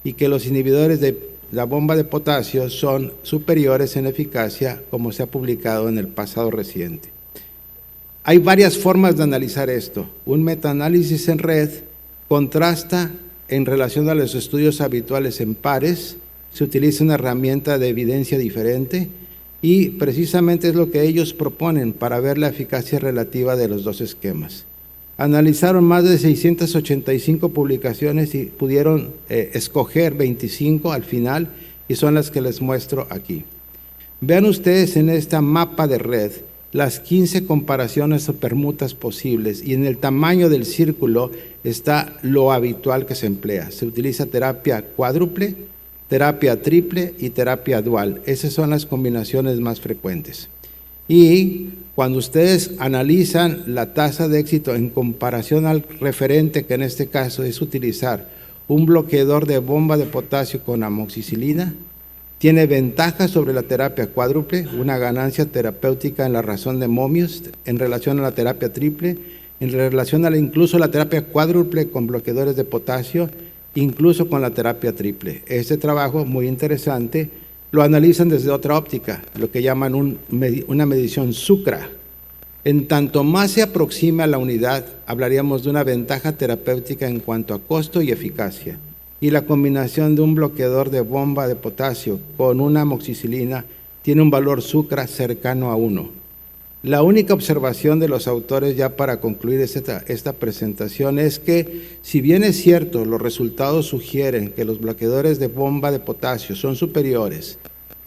y que los inhibidores de la bomba de potasio son superiores en eficacia, como se ha publicado en el pasado reciente. Hay varias formas de analizar esto. Un metaanálisis en red contrasta en relación a los estudios habituales en pares, se utiliza una herramienta de evidencia diferente y precisamente es lo que ellos proponen para ver la eficacia relativa de los dos esquemas. Analizaron más de 685 publicaciones y pudieron escoger 25 al final y son las que les muestro aquí. Vean ustedes en esta mapa de red las 15 comparaciones o permutas posibles y en el tamaño del círculo está lo habitual que se emplea. Se utiliza terapia cuádruple, terapia triple y terapia dual. Esas son las combinaciones más frecuentes. Y cuando ustedes analizan la tasa de éxito en comparación al referente, que en este caso es utilizar un bloqueador de bomba de potasio con amoxicilina, tiene ventajas sobre la terapia cuádruple, una ganancia terapéutica en la razón de momios en relación a la terapia triple, en relación a incluso la terapia cuádruple con bloqueadores de potasio, incluso con la terapia triple. Este trabajo, muy interesante, lo analizan desde otra óptica, lo que llaman una medición SUCRA. En tanto más se aproxime a la unidad, hablaríamos de una ventaja terapéutica en cuanto a costo y eficacia. Y la combinación de un bloqueador de bomba de potasio con una amoxicilina tiene un valor SUCRA cercano a 1. La única observación de los autores ya para concluir esta presentación es que, si bien es cierto, los resultados sugieren que los bloqueadores de bomba de potasio son superiores,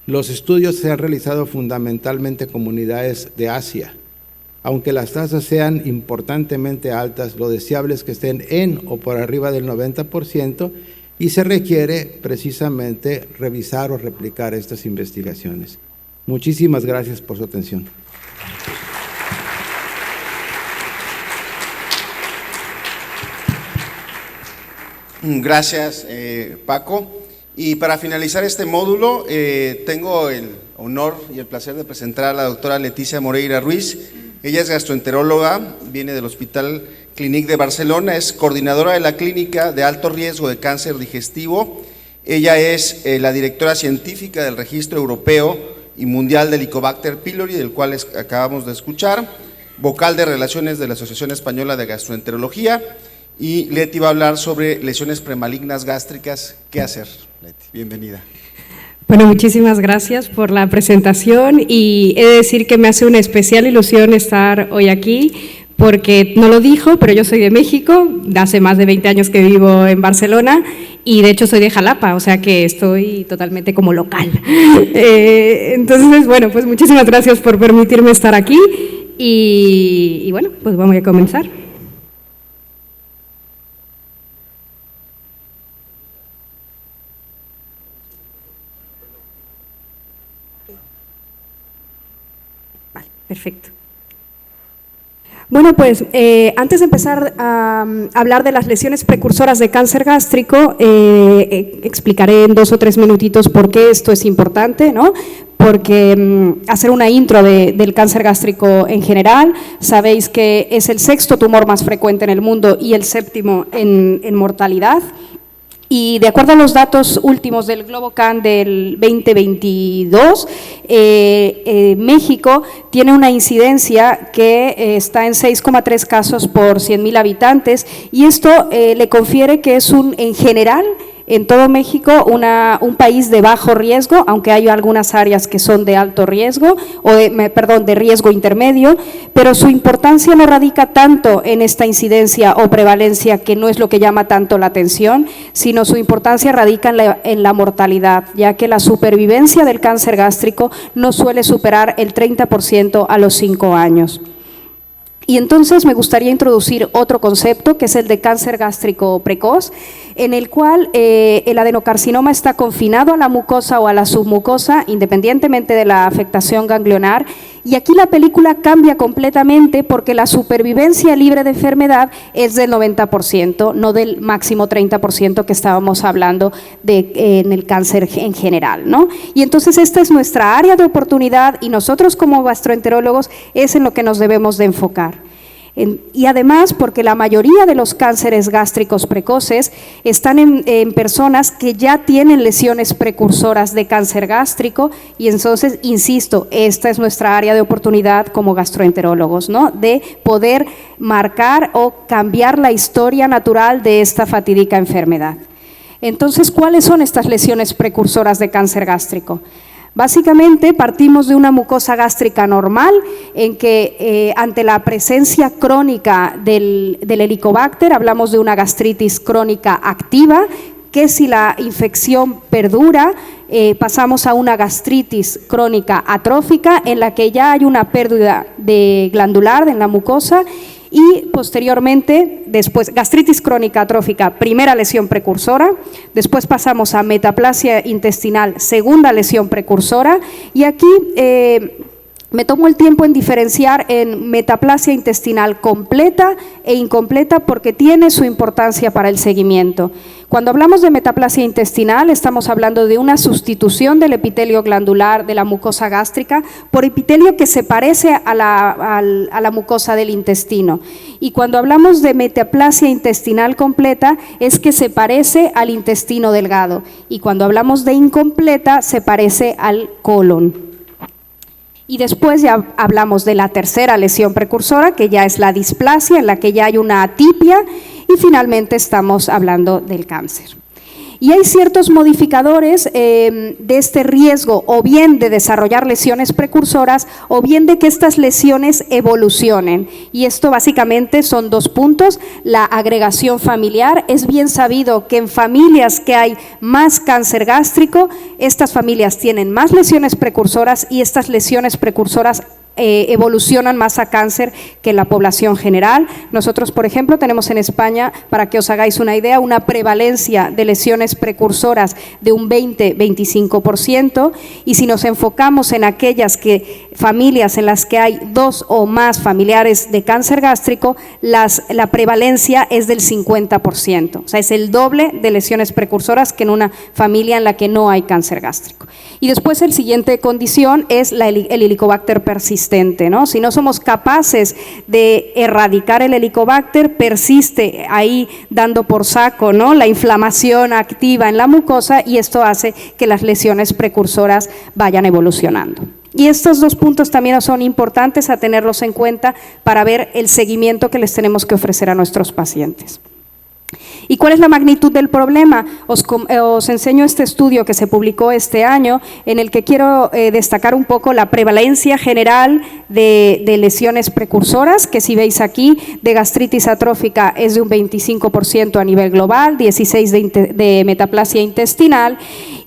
los estudios se han realizado fundamentalmente en comunidades de Asia. Aunque las tasas sean importantemente altas, lo deseable es que estén en o por arriba del 90% y se requiere precisamente revisar o replicar estas investigaciones. Muchísimas gracias por su atención. Gracias, Paco. Y para finalizar este módulo, tengo el honor y el placer de presentar a la doctora Leticia Moreira Ruiz. Ella es gastroenteróloga, viene del Hospital Clínic de Barcelona, es coordinadora de la Clínica de Alto Riesgo de Cáncer Digestivo. Ella es la directora científica del Registro Europeo y Mundial del Helicobacter pylori, del cual acabamos de escuchar, vocal de Relaciones de la Asociación Española de Gastroenterología. Y Leti va a hablar sobre lesiones premalignas gástricas. ¿Qué hacer, Leti? Bienvenida. Bueno, muchísimas gracias por la presentación y he de decir que me hace una especial ilusión estar hoy aquí porque no lo dijo, pero yo soy de México, hace más de 20 años que vivo en Barcelona y de hecho soy de Jalapa, o sea que estoy totalmente como local. Entonces, bueno, pues muchísimas gracias por permitirme estar aquí y bueno, pues vamos a comenzar. Perfecto. Bueno, pues antes de empezar a hablar de las lesiones precursoras de cáncer gástrico, explicaré en 2 o 3 minutitos por qué esto es importante, ¿no? Porque hacer una intro del cáncer gástrico en general, sabéis que es el 6º tumor más frecuente en el mundo y el 7º en mortalidad. Y de acuerdo a los datos últimos del GloboCan del 2022, México tiene una incidencia que está en 6,3 casos por 100.000 habitantes y esto le confiere que es en general, en todo México un país de bajo riesgo, aunque hay algunas áreas que son de alto riesgo, de riesgo intermedio, pero su importancia no radica tanto en esta incidencia o prevalencia, que no es lo que llama tanto la atención, sino su importancia radica en la mortalidad, ya que la supervivencia del cáncer gástrico no suele superar el 30% a los 5 años. Y entonces me gustaría introducir otro concepto, que es el de cáncer gástrico precoz, en el cual el adenocarcinoma está confinado a la mucosa o a la submucosa, independientemente de la afectación ganglionar, y aquí la película cambia completamente porque la supervivencia libre de enfermedad es del 90%, no del máximo 30% que estábamos hablando en el cáncer en general, ¿no? Y entonces esta es nuestra área de oportunidad y nosotros como gastroenterólogos es en lo que nos debemos de enfocar. Y además porque la mayoría de los cánceres gástricos precoces están en personas que ya tienen lesiones precursoras de cáncer gástrico, y entonces, insisto, esta es nuestra área de oportunidad como gastroenterólogos, ¿no? De poder marcar o cambiar la historia natural de esta fatídica enfermedad. Entonces, ¿cuáles son estas lesiones precursoras de cáncer gástrico? Básicamente partimos de una mucosa gástrica normal en que ante la presencia crónica del Helicobacter hablamos de una gastritis crónica activa, que si la infección perdura pasamos a una gastritis crónica atrófica en la que ya hay una pérdida de glandular en la mucosa, y posteriormente, después, gastritis crónica atrófica, primera lesión precursora, después pasamos a metaplasia intestinal, segunda lesión precursora, y aquí me tomo el tiempo en diferenciar en metaplasia intestinal completa e incompleta porque tiene su importancia para el seguimiento. Cuando hablamos de metaplasia intestinal estamos hablando de una sustitución del epitelio glandular de la mucosa gástrica por epitelio que se parece a la mucosa del intestino. Y cuando hablamos de metaplasia intestinal completa es que se parece al intestino delgado. Y cuando hablamos de incompleta se parece al colon. Y después ya hablamos de la tercera lesión precursora, que ya es la displasia, en la que ya hay una atipia, y finalmente estamos hablando del cáncer. Y hay ciertos modificadores de este riesgo, o bien de desarrollar lesiones precursoras, o bien de que estas lesiones evolucionen. Y esto básicamente son 2 puntos. La agregación familiar. Es bien sabido que en familias que hay más cáncer gástrico, estas familias tienen más lesiones precursoras y estas lesiones precursoras evolucionan más a cáncer que en la población general. Nosotros, por ejemplo, tenemos en España, para que os hagáis una idea, una prevalencia de lesiones precursoras de un 20-25%, y si nos enfocamos en aquellas familias en las que hay 2 o más familiares de cáncer gástrico, la prevalencia es del 50%, o sea, es el doble de lesiones precursoras que en una familia en la que no hay cáncer gástrico. Y después el siguiente condición es el Helicobacter persistente, ¿no? Si no somos capaces de erradicar el Helicobacter, persiste ahí dando por saco, ¿no?, la inflamación activa en la mucosa, y esto hace que las lesiones precursoras vayan evolucionando. Y estos 2 puntos también son importantes a tenerlos en cuenta para ver el seguimiento que les tenemos que ofrecer a nuestros pacientes. ¿Y cuál es la magnitud del problema? Os enseño este estudio que se publicó este año, en el que quiero destacar un poco la prevalencia general de lesiones precursoras, que si veis aquí, de gastritis atrófica es de un 25% a nivel global, 16% de metaplasia intestinal,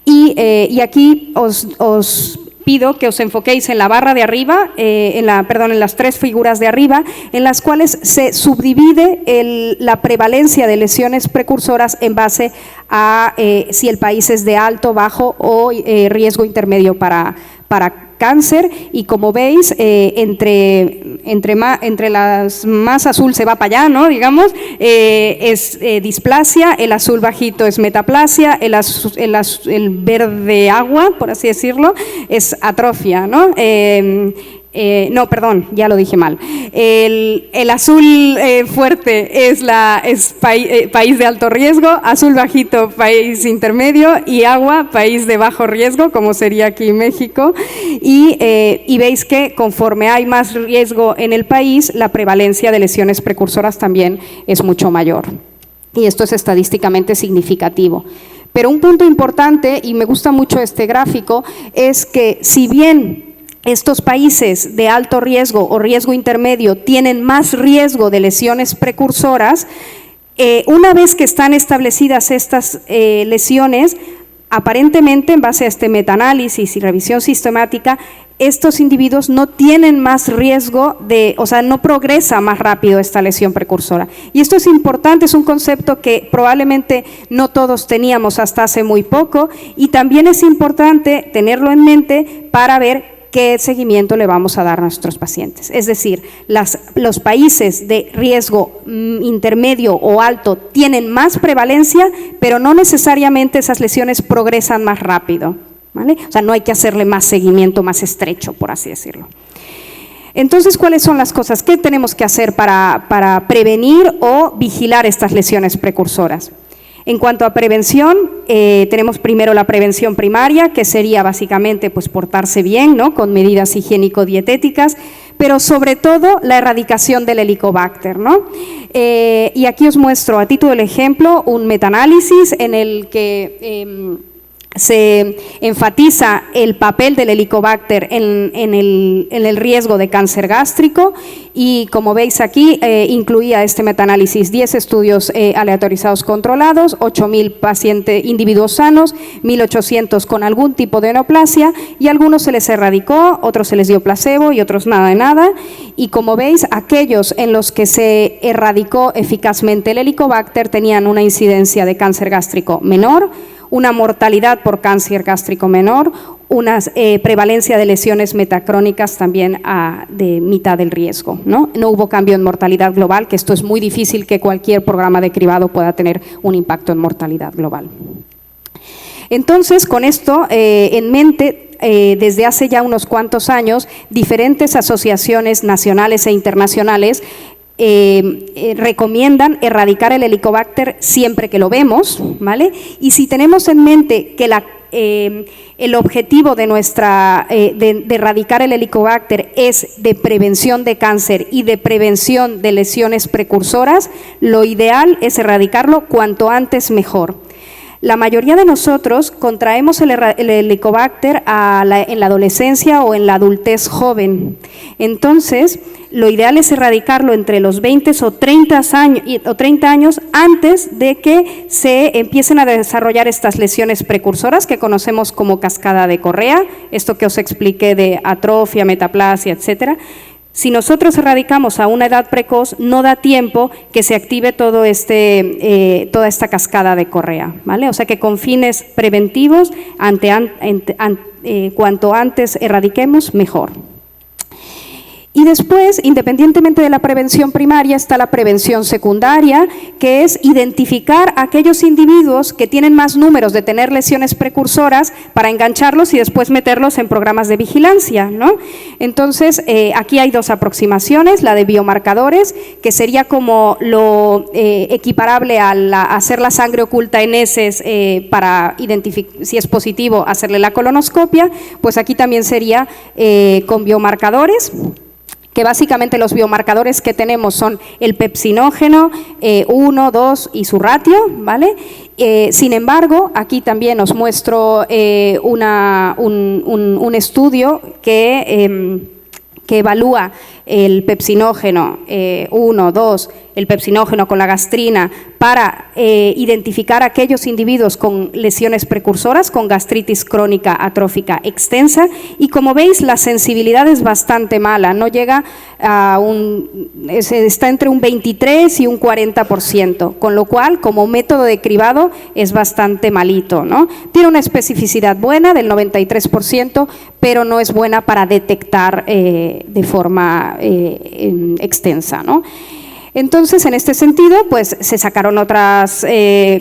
y aquí os pido que os enfoquéis en la barra de arriba, en las 3 figuras de arriba, en las cuales se subdivide la prevalencia de lesiones precursoras en base a si el país es de alto, bajo o riesgo intermedio para cáncer. Y como veis, entre las más azul se va para allá, ¿no?, digamos, es displasia, el azul bajito es metaplasia, el verde agua, por así decirlo, es atrofia, ¿no? No, perdón, ya lo dije mal. El azul fuerte es país de alto riesgo, azul bajito país intermedio, y agua país de bajo riesgo, como sería aquí México. Y veis que conforme hay más riesgo en el país, la prevalencia de lesiones precursoras también es mucho mayor. Y esto es estadísticamente significativo. Pero un punto importante, y me gusta mucho este gráfico, es que si bien estos países de alto riesgo o riesgo intermedio tienen más riesgo de lesiones precursoras, una vez que están establecidas estas lesiones, aparentemente en base a este metaanálisis y revisión sistemática, estos individuos no tienen más riesgo o sea, no progresa más rápido esta lesión precursora. Y esto es importante, es un concepto que probablemente no todos teníamos hasta hace muy poco, y también es importante tenerlo en mente para ver qué seguimiento le vamos a dar a nuestros pacientes. Es decir, los países de riesgo intermedio o alto tienen más prevalencia, pero no necesariamente esas lesiones progresan más rápido, ¿vale? O sea, no hay que hacerle más seguimiento, más estrecho, por así decirlo. Entonces, ¿cuáles son las cosas? ¿Qué tenemos que hacer para prevenir o vigilar estas lesiones precursoras? En cuanto a prevención, tenemos primero la prevención primaria, que sería básicamente pues portarse bien, ¿no?, con medidas higiénico-dietéticas, pero sobre todo la erradicación del Helicobacter, ¿no? Y aquí os muestro a título de ejemplo un metaanálisis en el que se enfatiza el papel del Helicobacter en el riesgo de cáncer gástrico, y como veis aquí incluía este metaanálisis 10 estudios aleatorizados controlados, 8.000 individuos sanos, 1.800 con algún tipo de neoplasia, y algunos se les erradicó, otros se les dio placebo y otros nada de nada. Y como veis, aquellos en los que se erradicó eficazmente el Helicobacter tenían una incidencia de cáncer gástrico menor, una mortalidad por cáncer gástrico menor, una prevalencia de lesiones metacrónicas también de mitad del riesgo, ¿no? No hubo cambio en mortalidad global, que esto es muy difícil que cualquier programa de cribado pueda tener un impacto en mortalidad global. Entonces, con esto en mente, desde hace ya unos cuantos años, diferentes asociaciones nacionales e internacionales recomiendan erradicar el Helicobacter siempre que lo vemos, ¿vale? Y si tenemos en mente que el objetivo de de erradicar el Helicobacter es de prevención de cáncer y de prevención de lesiones precursoras, lo ideal es erradicarlo cuanto antes mejor. La mayoría de nosotros contraemos el Helicobacter en la adolescencia o en la adultez joven. Entonces, lo ideal es erradicarlo entre los 20 o 30 años antes de que se empiecen a desarrollar estas lesiones precursoras que conocemos como cascada de Correa, esto que os expliqué de atrofia, metaplasia, etcétera. Si nosotros erradicamos a una edad precoz, no da tiempo que se active toda esta cascada de Correa, ¿vale? O sea que con fines preventivos, cuanto antes erradiquemos, mejor. Y después, independientemente de la prevención primaria, está la prevención secundaria, que es identificar a aquellos individuos que tienen más números de tener lesiones precursoras para engancharlos y después meterlos en programas de vigilancia, ¿no? Entonces, aquí hay dos aproximaciones, la de biomarcadores, que sería como lo equiparable a hacer la sangre oculta en heces para identificar si es positivo, hacerle la colonoscopia, pues aquí también sería con biomarcadores, que básicamente los biomarcadores que tenemos son el pepsinógeno 1, 2 y su ratio, ¿vale? Sin embargo, aquí también os muestro un estudio que evalúa el pepsinógeno 1, 2, el pepsinógeno con la gastrina para identificar a aquellos individuos con lesiones precursoras, con gastritis crónica atrófica extensa, y como veis la sensibilidad es bastante mala, no llega a está entre un 23 y un 40%, con lo cual como método de cribado es bastante malito, ¿no? Tiene una especificidad buena del 93%, pero no es buena para detectar de forma extensa, ¿no? Entonces, en este sentido, pues se sacaron otros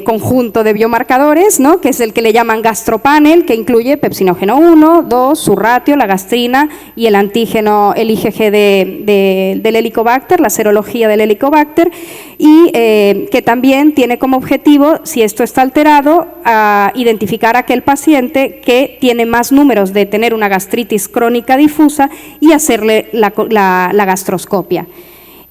conjunto de biomarcadores, ¿no?, que es el que le llaman gastropanel, que incluye pepsinógeno 1, 2, su ratio, la gastrina y el antígeno, el IgG del Helicobacter, la serología del Helicobacter, y que también tiene como objetivo, si esto está alterado, a identificar a aquel paciente que tiene más números de tener una gastritis crónica difusa y hacerle la gastroscopia.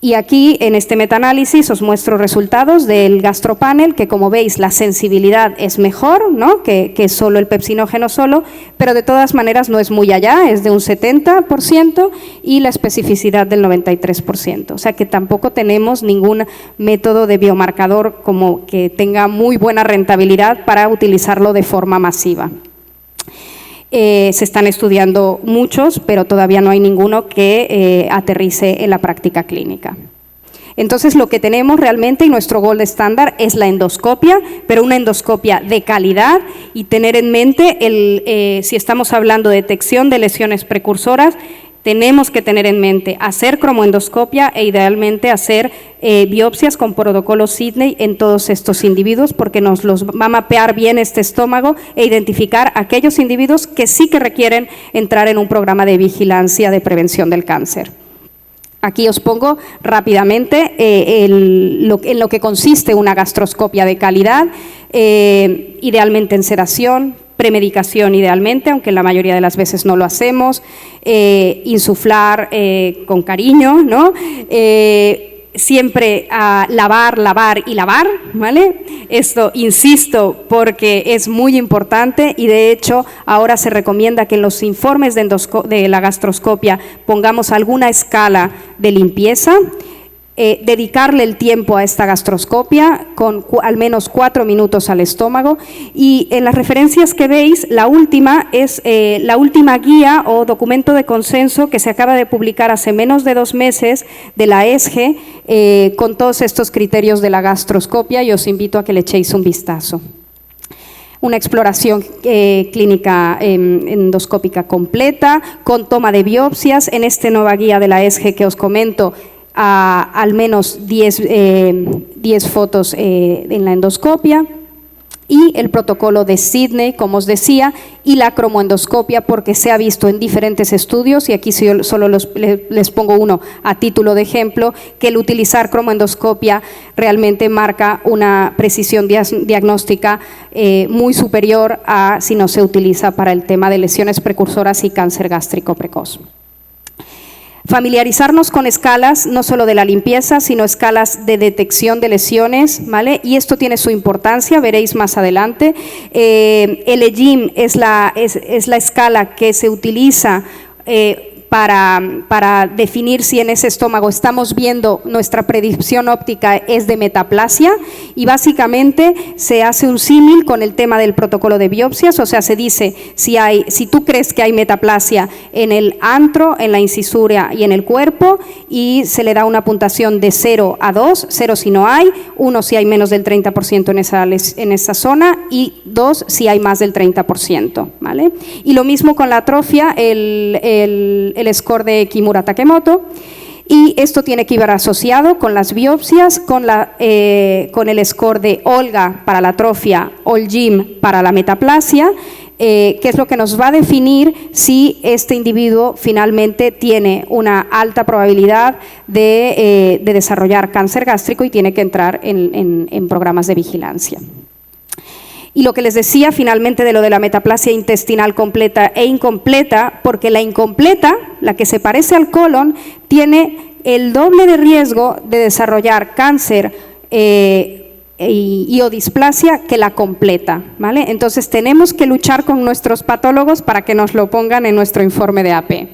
Y aquí, en este metaanálisis, os muestro resultados del gastropanel, que como veis, la sensibilidad es mejor, ¿no?, que solo el pepsinógeno solo, pero de todas maneras no es muy allá, es de un 70%, y la especificidad del 93%. O sea que tampoco tenemos ningún método de biomarcador como que tenga muy buena rentabilidad para utilizarlo de forma masiva. Se están estudiando muchos, pero todavía no hay ninguno que aterrice en la práctica clínica. Entonces, lo que tenemos realmente y nuestro gold estándar es la endoscopia, pero una endoscopia de calidad, y tener en mente, si estamos hablando de detección de lesiones precursoras, tenemos que tener en mente hacer cromoendoscopia e idealmente hacer biopsias con protocolo Sidney en todos estos individuos, porque nos los va a mapear bien este estómago e identificar aquellos individuos que sí que requieren entrar en un programa de vigilancia de prevención del cáncer. Aquí os pongo rápidamente en lo que consiste una gastroscopia de calidad, idealmente en sedación, premedicación idealmente, aunque la mayoría de las veces no lo hacemos, insuflar con cariño, ¿no? Siempre lavar, ¿vale? Esto, insisto, porque es muy importante, y de hecho ahora se recomienda que en los informes de la gastroscopia pongamos alguna escala de limpieza. Dedicarle el tiempo a esta gastroscopia con al menos 4 minutos al estómago, y en las referencias que veis, la última es la última guía o documento de consenso que se acaba de publicar hace menos de 2 meses de la ESGE con todos estos criterios de la gastroscopia, y os invito a que le echéis un vistazo. Una exploración clínica endoscópica completa, con toma de biopsias. En esta nueva guía de la ESGE que os comento, al menos 10 fotos en la endoscopia, y el protocolo de Sidney, como os decía, y la cromoendoscopia, porque se ha visto en diferentes estudios, y aquí solo les pongo uno a título de ejemplo, que el utilizar cromoendoscopia realmente marca una precisión diagnóstica muy superior a si no se utiliza para el tema de lesiones precursoras y cáncer gástrico precoz. Familiarizarnos con escalas, no solo de la limpieza, sino escalas de detección de lesiones, ¿vale? Y esto tiene su importancia, veréis más adelante. El EGIM es la escala que se utiliza para definir si en ese estómago estamos viendo nuestra predicción óptica es de metaplasia, y básicamente se hace un símil con el tema del protocolo de biopsias. O sea, se dice si tú crees que hay metaplasia en el antro, en la incisura y en el cuerpo, y se le da una puntuación de 0 a 2, 0 si no hay, 1 si hay menos del 30% en esa zona, y 2 si hay más del 30%, ¿vale? Y lo mismo con la atrofia, el score de Kimura-Takemoto, y esto tiene que ir asociado con las biopsias, con el score de Olga para la atrofia, Olgim para la metaplasia, que es lo que nos va a definir si este individuo finalmente tiene una alta probabilidad de desarrollar cáncer gástrico y tiene que entrar en programas de vigilancia. Y lo que les decía finalmente de lo de la metaplasia intestinal completa e incompleta, porque la incompleta, la que se parece al colon, tiene el doble de riesgo de desarrollar cáncer y o displasia que la completa, ¿vale? Entonces tenemos que luchar con nuestros patólogos para que nos lo pongan en nuestro informe de AP.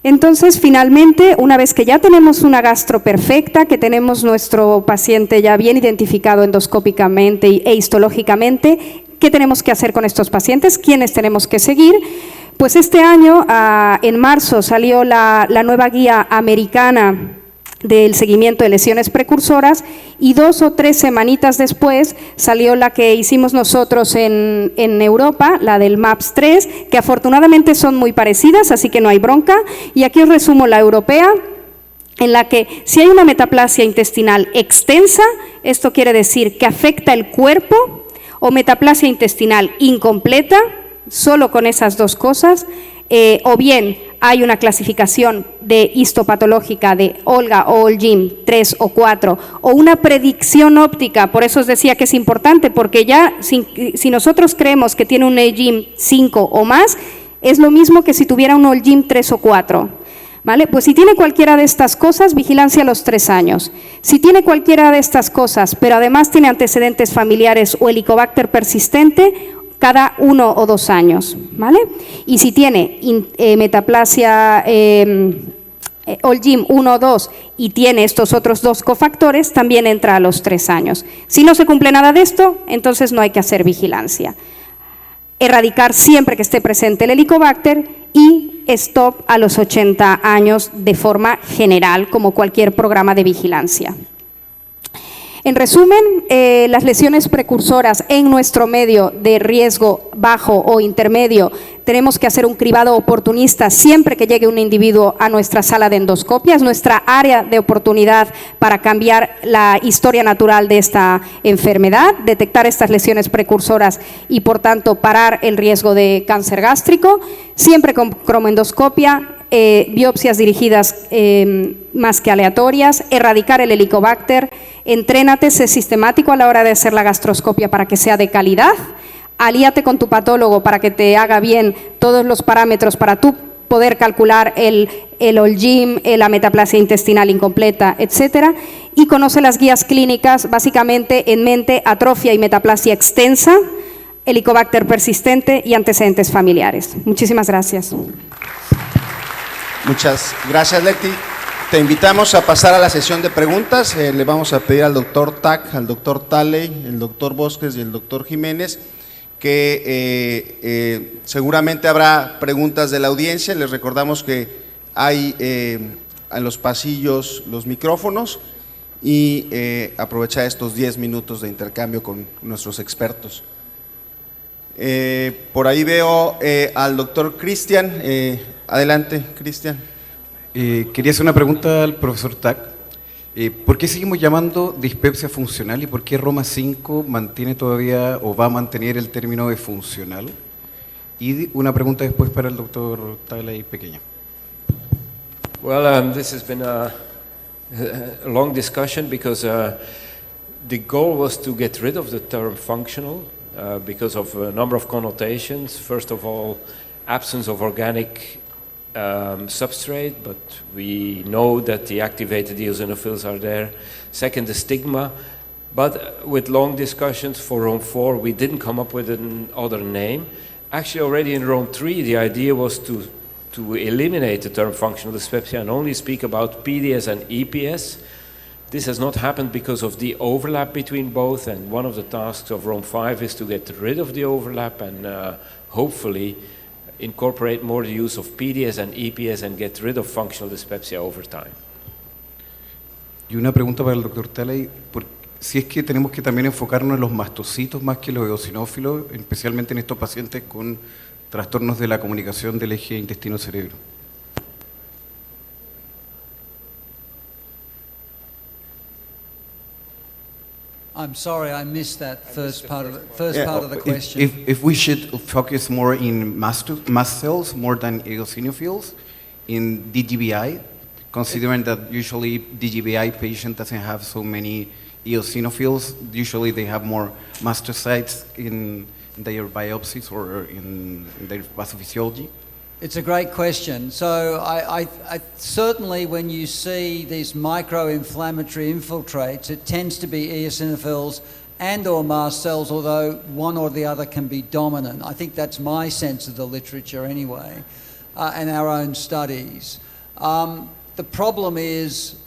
Entonces, finalmente, una vez que ya tenemos una gastro perfecta, que tenemos nuestro paciente ya bien identificado endoscópicamente e histológicamente, ¿qué tenemos que hacer con estos pacientes? ¿Quiénes tenemos que seguir? Pues este año, en marzo, salió la nueva guía americana del seguimiento de lesiones precursoras, y 2 o 3 semanitas después salió la que hicimos nosotros en Europa, la del MAPS-3, que afortunadamente son muy parecidas, así que no hay bronca. Y aquí os resumo la europea, en la que si hay una metaplasia intestinal extensa, esto quiere decir que afecta el cuerpo, o metaplasia intestinal incompleta, solo con esas dos cosas, o bien hay una clasificación de histopatológica de Olga o Olgim 3 o 4, o una predicción óptica. Por eso os decía que es importante, porque ya si nosotros creemos que tiene un Olgim 5 o más, es lo mismo que si tuviera un Olgim 3 o 4, ¿Vale? Pues si tiene cualquiera de estas cosas, vigilancia a los 3 años. Si tiene cualquiera de estas cosas, pero además tiene antecedentes familiares o helicobacter persistente, cada 1 o 2 años. ¿Vale? Y si tiene metaplasia Olgim 1 o 2 y tiene estos otros 2 cofactores, también entra a los 3 años. Si no se cumple nada de esto, entonces no hay que hacer vigilancia. Erradicar siempre que esté presente el helicobacter y stop a los 80 años de forma general, como cualquier programa de vigilancia. En resumen, las lesiones precursoras en nuestro medio de riesgo bajo o intermedio, tenemos que hacer un cribado oportunista siempre que llegue un individuo a nuestra sala de endoscopia. Es nuestra área de oportunidad para cambiar la historia natural de esta enfermedad, detectar estas lesiones precursoras y, por tanto, parar el riesgo de cáncer gástrico, siempre con cromoendoscopia, biopsias dirigidas más que aleatorias, erradicar el helicobacter, entrénate, sé sistemático a la hora de hacer la gastroscopia para que sea de calidad, alíate con tu patólogo para que te haga bien todos los parámetros para tú poder calcular el Olgim, la metaplasia intestinal incompleta, etcétera, y conoce las guías clínicas básicamente en mente, atrofia y metaplasia extensa, helicobacter persistente y antecedentes familiares. Muchísimas gracias. Muchas gracias, Leti. Te invitamos a pasar a la sesión de preguntas. Le vamos a pedir al doctor Tack, al doctor Talley, el doctor Bosques y el doctor Jiménez que seguramente habrá preguntas de la audiencia. Les recordamos que hay en los pasillos los micrófonos y aprovechar estos 10 minutos de intercambio con nuestros expertos. Por ahí veo al doctor Cristian. Adelante, Cristian. Quería hacer una pregunta al profesor Tack. ¿Por qué seguimos llamando dispepsia funcional y por qué Roma 5 mantiene todavía o va a mantener el término de funcional? Y una pregunta después para el doctor Talley pequeña. Well, this has been a long discussion because the goal was to get rid of the term functional because of a number of connotations. First of all, absence of organic substrate, but we know that the activated eosinophils are there. Second, the stigma. But with long discussions for Rome 4, we didn't come up with another name. Actually, already in Rome 3, the idea was to eliminate the term functional dyspepsia and only speak about PDS and EPS. This has not happened because of the overlap between both, and one of the tasks of Rome 5 is to get rid of the overlap and hopefully incorporate more the use of PDS and EPS and get rid of functional dyspepsia over time. Y una pregunta para el doctor Talley, si es que tenemos que también enfocarnos en los mastocitos más que los eosinófilos, especialmente en estos pacientes con trastornos de la comunicación del eje intestino-cerebro. I'm sorry, I missed that first part of the question. If we should focus more in mast cells more than eosinophils in DGBI, considering that usually DGBI patient doesn't have so many eosinophils, usually they have more mastocytes in their biopsies or in their pathophysiology. It's a great question. So I certainly when you see these micro-inflammatory infiltrates, it tends to be eosinophils and or mast cells, although one or the other can be dominant. I think that's my sense of the literature anyway, and our own studies. The problem is,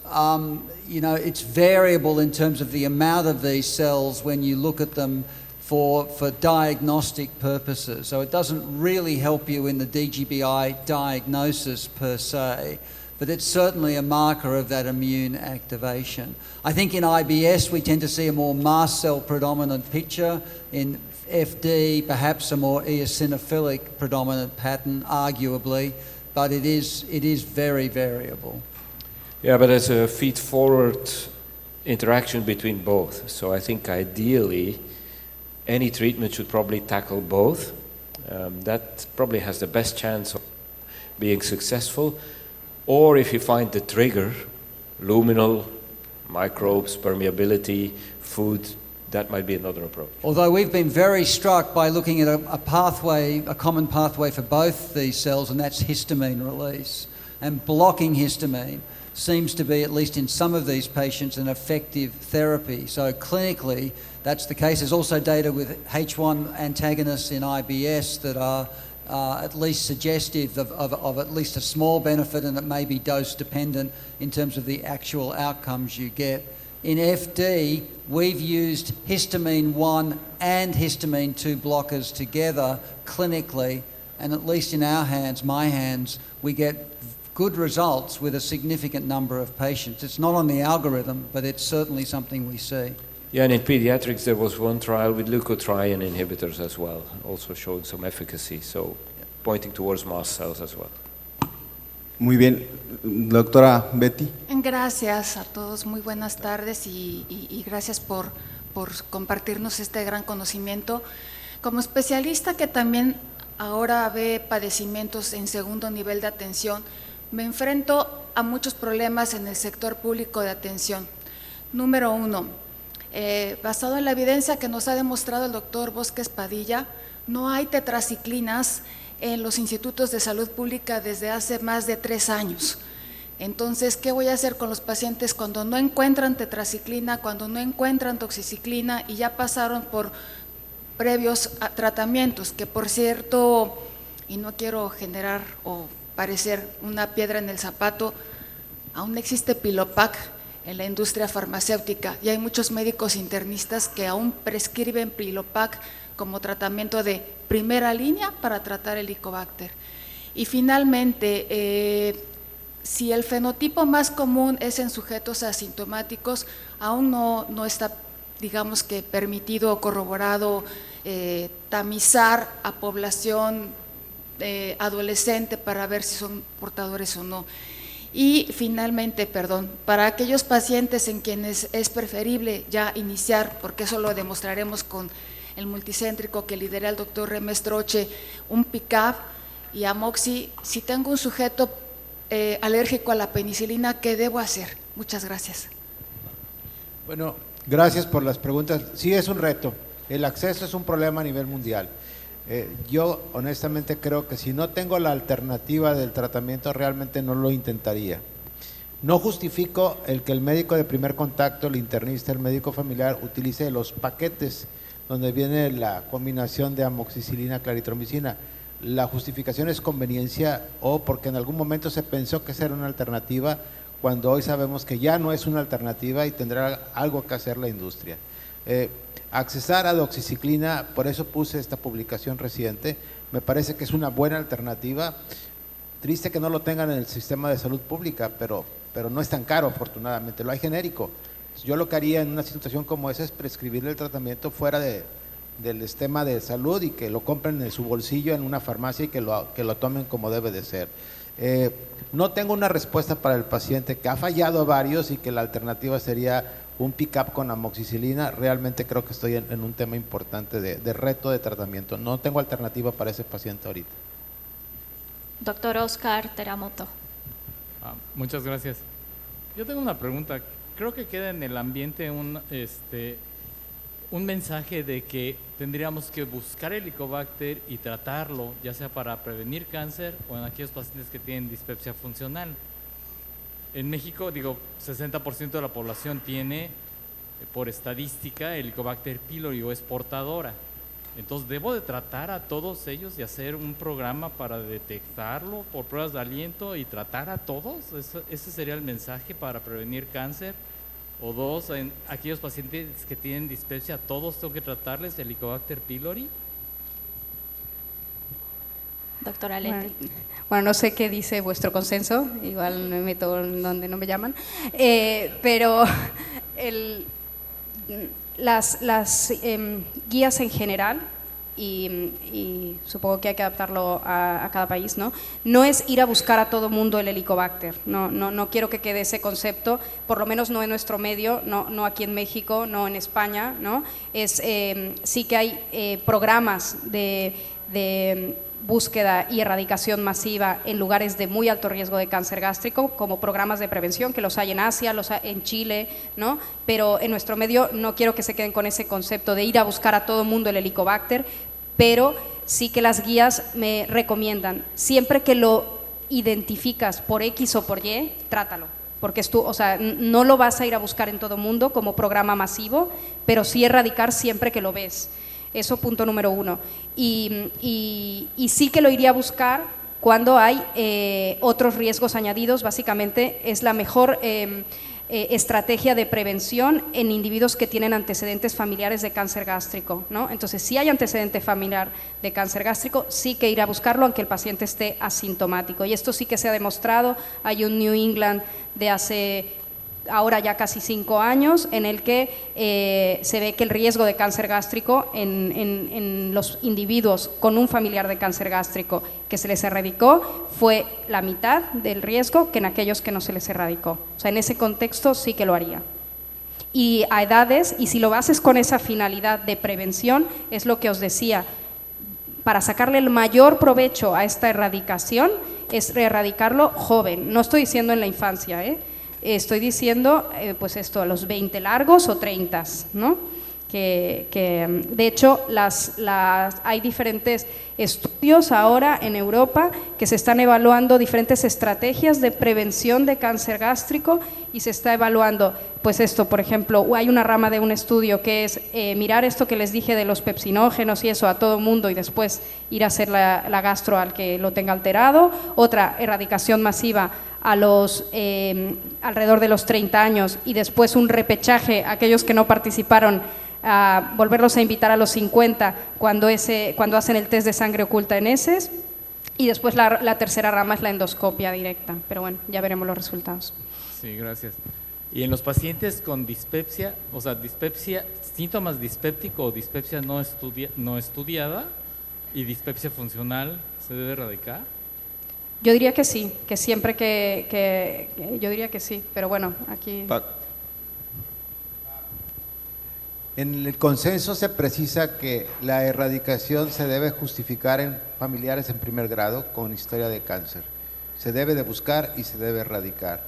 you know, it's variable in terms of the amount of these cells when you look at them for diagnostic purposes. So it doesn't really help you in the DGBI diagnosis per se, but it's certainly a marker of that immune activation. I think in IBS we tend to see a more mast cell predominant picture. In FD, perhaps a more eosinophilic predominant pattern, arguably, but it is very variable. Yeah, but there's a feed-forward interaction between both. So I think ideally, any treatment should probably tackle both. That probably has the best chance of being successful. Or if you find the trigger, luminal, microbes, permeability, food, that might be another approach. Although we've been very struck by looking at a pathway, a common pathway for both these cells, and that's histamine release. and blocking histamine seems to be, at least in some of these patients, an effective therapy. So clinically, that's the case. There's also data with H1 antagonists in IBS that are at least suggestive of at least a small benefit, and it may be dose dependent in terms of the actual outcomes you get. In FD, we've used histamine 1 and histamine 2 blockers together clinically, and at least in our hands, my hands, we get good results with a significant number of patients. It's not on the algorithm, but it's certainly something we see. Yeah, and in pediatrics there was one trial with leukotriene inhibitors as well, also showing some efficacy, so pointing towards mast cells as well. Muy bien, doctora Betty. Gracias a todos, muy buenas tardes y gracias por compartirnos este gran conocimiento. Como especialista que también ahora ve padecimientos en segundo nivel de atención, me enfrento a muchos problemas en el sector público de atención. Número 1, basado en la evidencia que nos ha demostrado el doctor Bosques Padilla, no hay tetraciclinas en los institutos de salud pública desde hace más de 3 años. Entonces, ¿qué voy a hacer con los pacientes cuando no encuentran tetraciclina, cuando no encuentran toxiciclina y ya pasaron por previos tratamientos? Que por cierto, y no quiero generar o parecer una piedra en el zapato, aún existe Pilopac en la industria farmacéutica y hay muchos médicos internistas que aún prescriben Pilopac como tratamiento de primera línea para tratar el Helicobacter. Y finalmente, si el fenotipo más común es en sujetos asintomáticos, aún no está, digamos que permitido o corroborado tamizar a población adolescente para ver si son portadores o no. Y finalmente, para aquellos pacientes en quienes es preferible ya iniciar, porque eso lo demostraremos con el multicéntrico que lidera el doctor Remestroche, un PICAP y amoxi, si tengo un sujeto alérgico a la penicilina, ¿qué debo hacer? Muchas gracias. Bueno, gracias por las preguntas. Sí, es un reto. El acceso es un problema a nivel mundial. Yo honestamente creo que si no tengo la alternativa del tratamiento, realmente no lo intentaría. No justifico el que el médico de primer contacto, el internista, el médico familiar, utilice los paquetes donde viene la combinación de amoxicilina, claritromicina. La justificación es conveniencia o porque en algún momento se pensó que esa era una alternativa, cuando hoy sabemos que ya no es una alternativa y tendrá algo que hacer la industria. Accesar a doxiciclina, por eso puse esta publicación reciente, me parece que es una buena alternativa. Triste que no lo tengan en el sistema de salud pública, pero no es tan caro, afortunadamente, lo hay genérico. Yo lo que haría en una situación como esa es prescribirle el tratamiento fuera del sistema de salud y que lo compren en su bolsillo en una farmacia y que lo tomen como debe de ser. No tengo una respuesta para el paciente que ha fallado a varios y que la alternativa sería un pick-up con amoxicilina. Realmente creo que estoy en un tema importante de reto de tratamiento. No tengo alternativa para ese paciente ahorita. Doctor Oscar Teramoto. Muchas gracias. Yo tengo una pregunta. Creo que queda en el ambiente un mensaje de que tendríamos que buscar el Helicobacter y tratarlo, ya sea para prevenir cáncer o en aquellos pacientes que tienen dispepsia funcional. En México, 60% de la población tiene, por estadística, el Helicobacter pylori o es portadora. Entonces, ¿debo de tratar a todos ellos y hacer un programa para detectarlo por pruebas de aliento y tratar a todos? ¿Ese sería el mensaje para prevenir cáncer? O dos, en aquellos pacientes que tienen dispepsia, ¿todos tengo que tratarles el Helicobacter pylori? Doctora Leti. Bueno, no sé qué dice vuestro consenso, igual me meto en donde no me llaman, pero las guías en general, y supongo que hay que adaptarlo a cada país, no es ir a buscar a todo mundo el Helicobacter, no quiero que quede ese concepto, por lo menos no en nuestro medio, no aquí en México, no en España, sí que hay programas de búsqueda y erradicación masiva en lugares de muy alto riesgo de cáncer gástrico, como programas de prevención, que los hay en Asia, los hay en Chile, pero en nuestro medio no quiero que se queden con ese concepto de ir a buscar a todo mundo el Helicobacter, pero sí que las guías me recomiendan, siempre que lo identificas por X o por Y, trátalo. Porque o sea, no lo vas a ir a buscar en todo mundo como programa masivo, pero sí erradicar siempre que lo ves. Eso punto número 1. Y sí que lo iría a buscar cuando hay otros riesgos añadidos. Básicamente es la mejor estrategia de prevención en individuos que tienen antecedentes familiares de cáncer gástrico, ¿no? Entonces, si hay antecedente familiar de cáncer gástrico, sí que ir a buscarlo aunque el paciente esté asintomático. Y esto sí que se ha demostrado. Hay un New England de hace ahora ya casi 5 años en el que se ve que el riesgo de cáncer gástrico en los individuos con un familiar de cáncer gástrico que se les erradicó fue la mitad del riesgo que en aquellos que no se les erradicó. O sea, en ese contexto sí que lo haría. Y a edades, y si lo haces con esa finalidad de prevención, es lo que os decía, para sacarle el mayor provecho a esta erradicación es erradicarlo joven. No estoy diciendo en la infancia, estoy diciendo, pues esto, a los 20 largos o 30, ¿no? Que de hecho hay diferentes estudios ahora en Europa que se están evaluando diferentes estrategias de prevención de cáncer gástrico y se está evaluando, pues esto, por ejemplo, hay una rama de un estudio que es mirar esto que les dije de los pepsinógenos y eso a todo mundo y después ir a hacer la gastro al que lo tenga alterado, otra erradicación masiva a los alrededor de los 30 años y después un repechaje a aquellos que no participaron, a volverlos a invitar a los 50 cuando hacen el test de sangre oculta en heces, y después la tercera rama es la endoscopia directa, pero bueno, ya veremos los resultados. Sí, gracias. Y en los pacientes con dispepsia, o sea, dispepsia, síntomas dispéptico o dispepsia no estudiada y dispepsia funcional, ¿se debe erradicar? Yo diría que sí, que siempre yo diría que sí, pero bueno, aquí… En el consenso se precisa que la erradicación se debe justificar en familiares en primer grado con historia de cáncer. Se debe de buscar y se debe erradicar.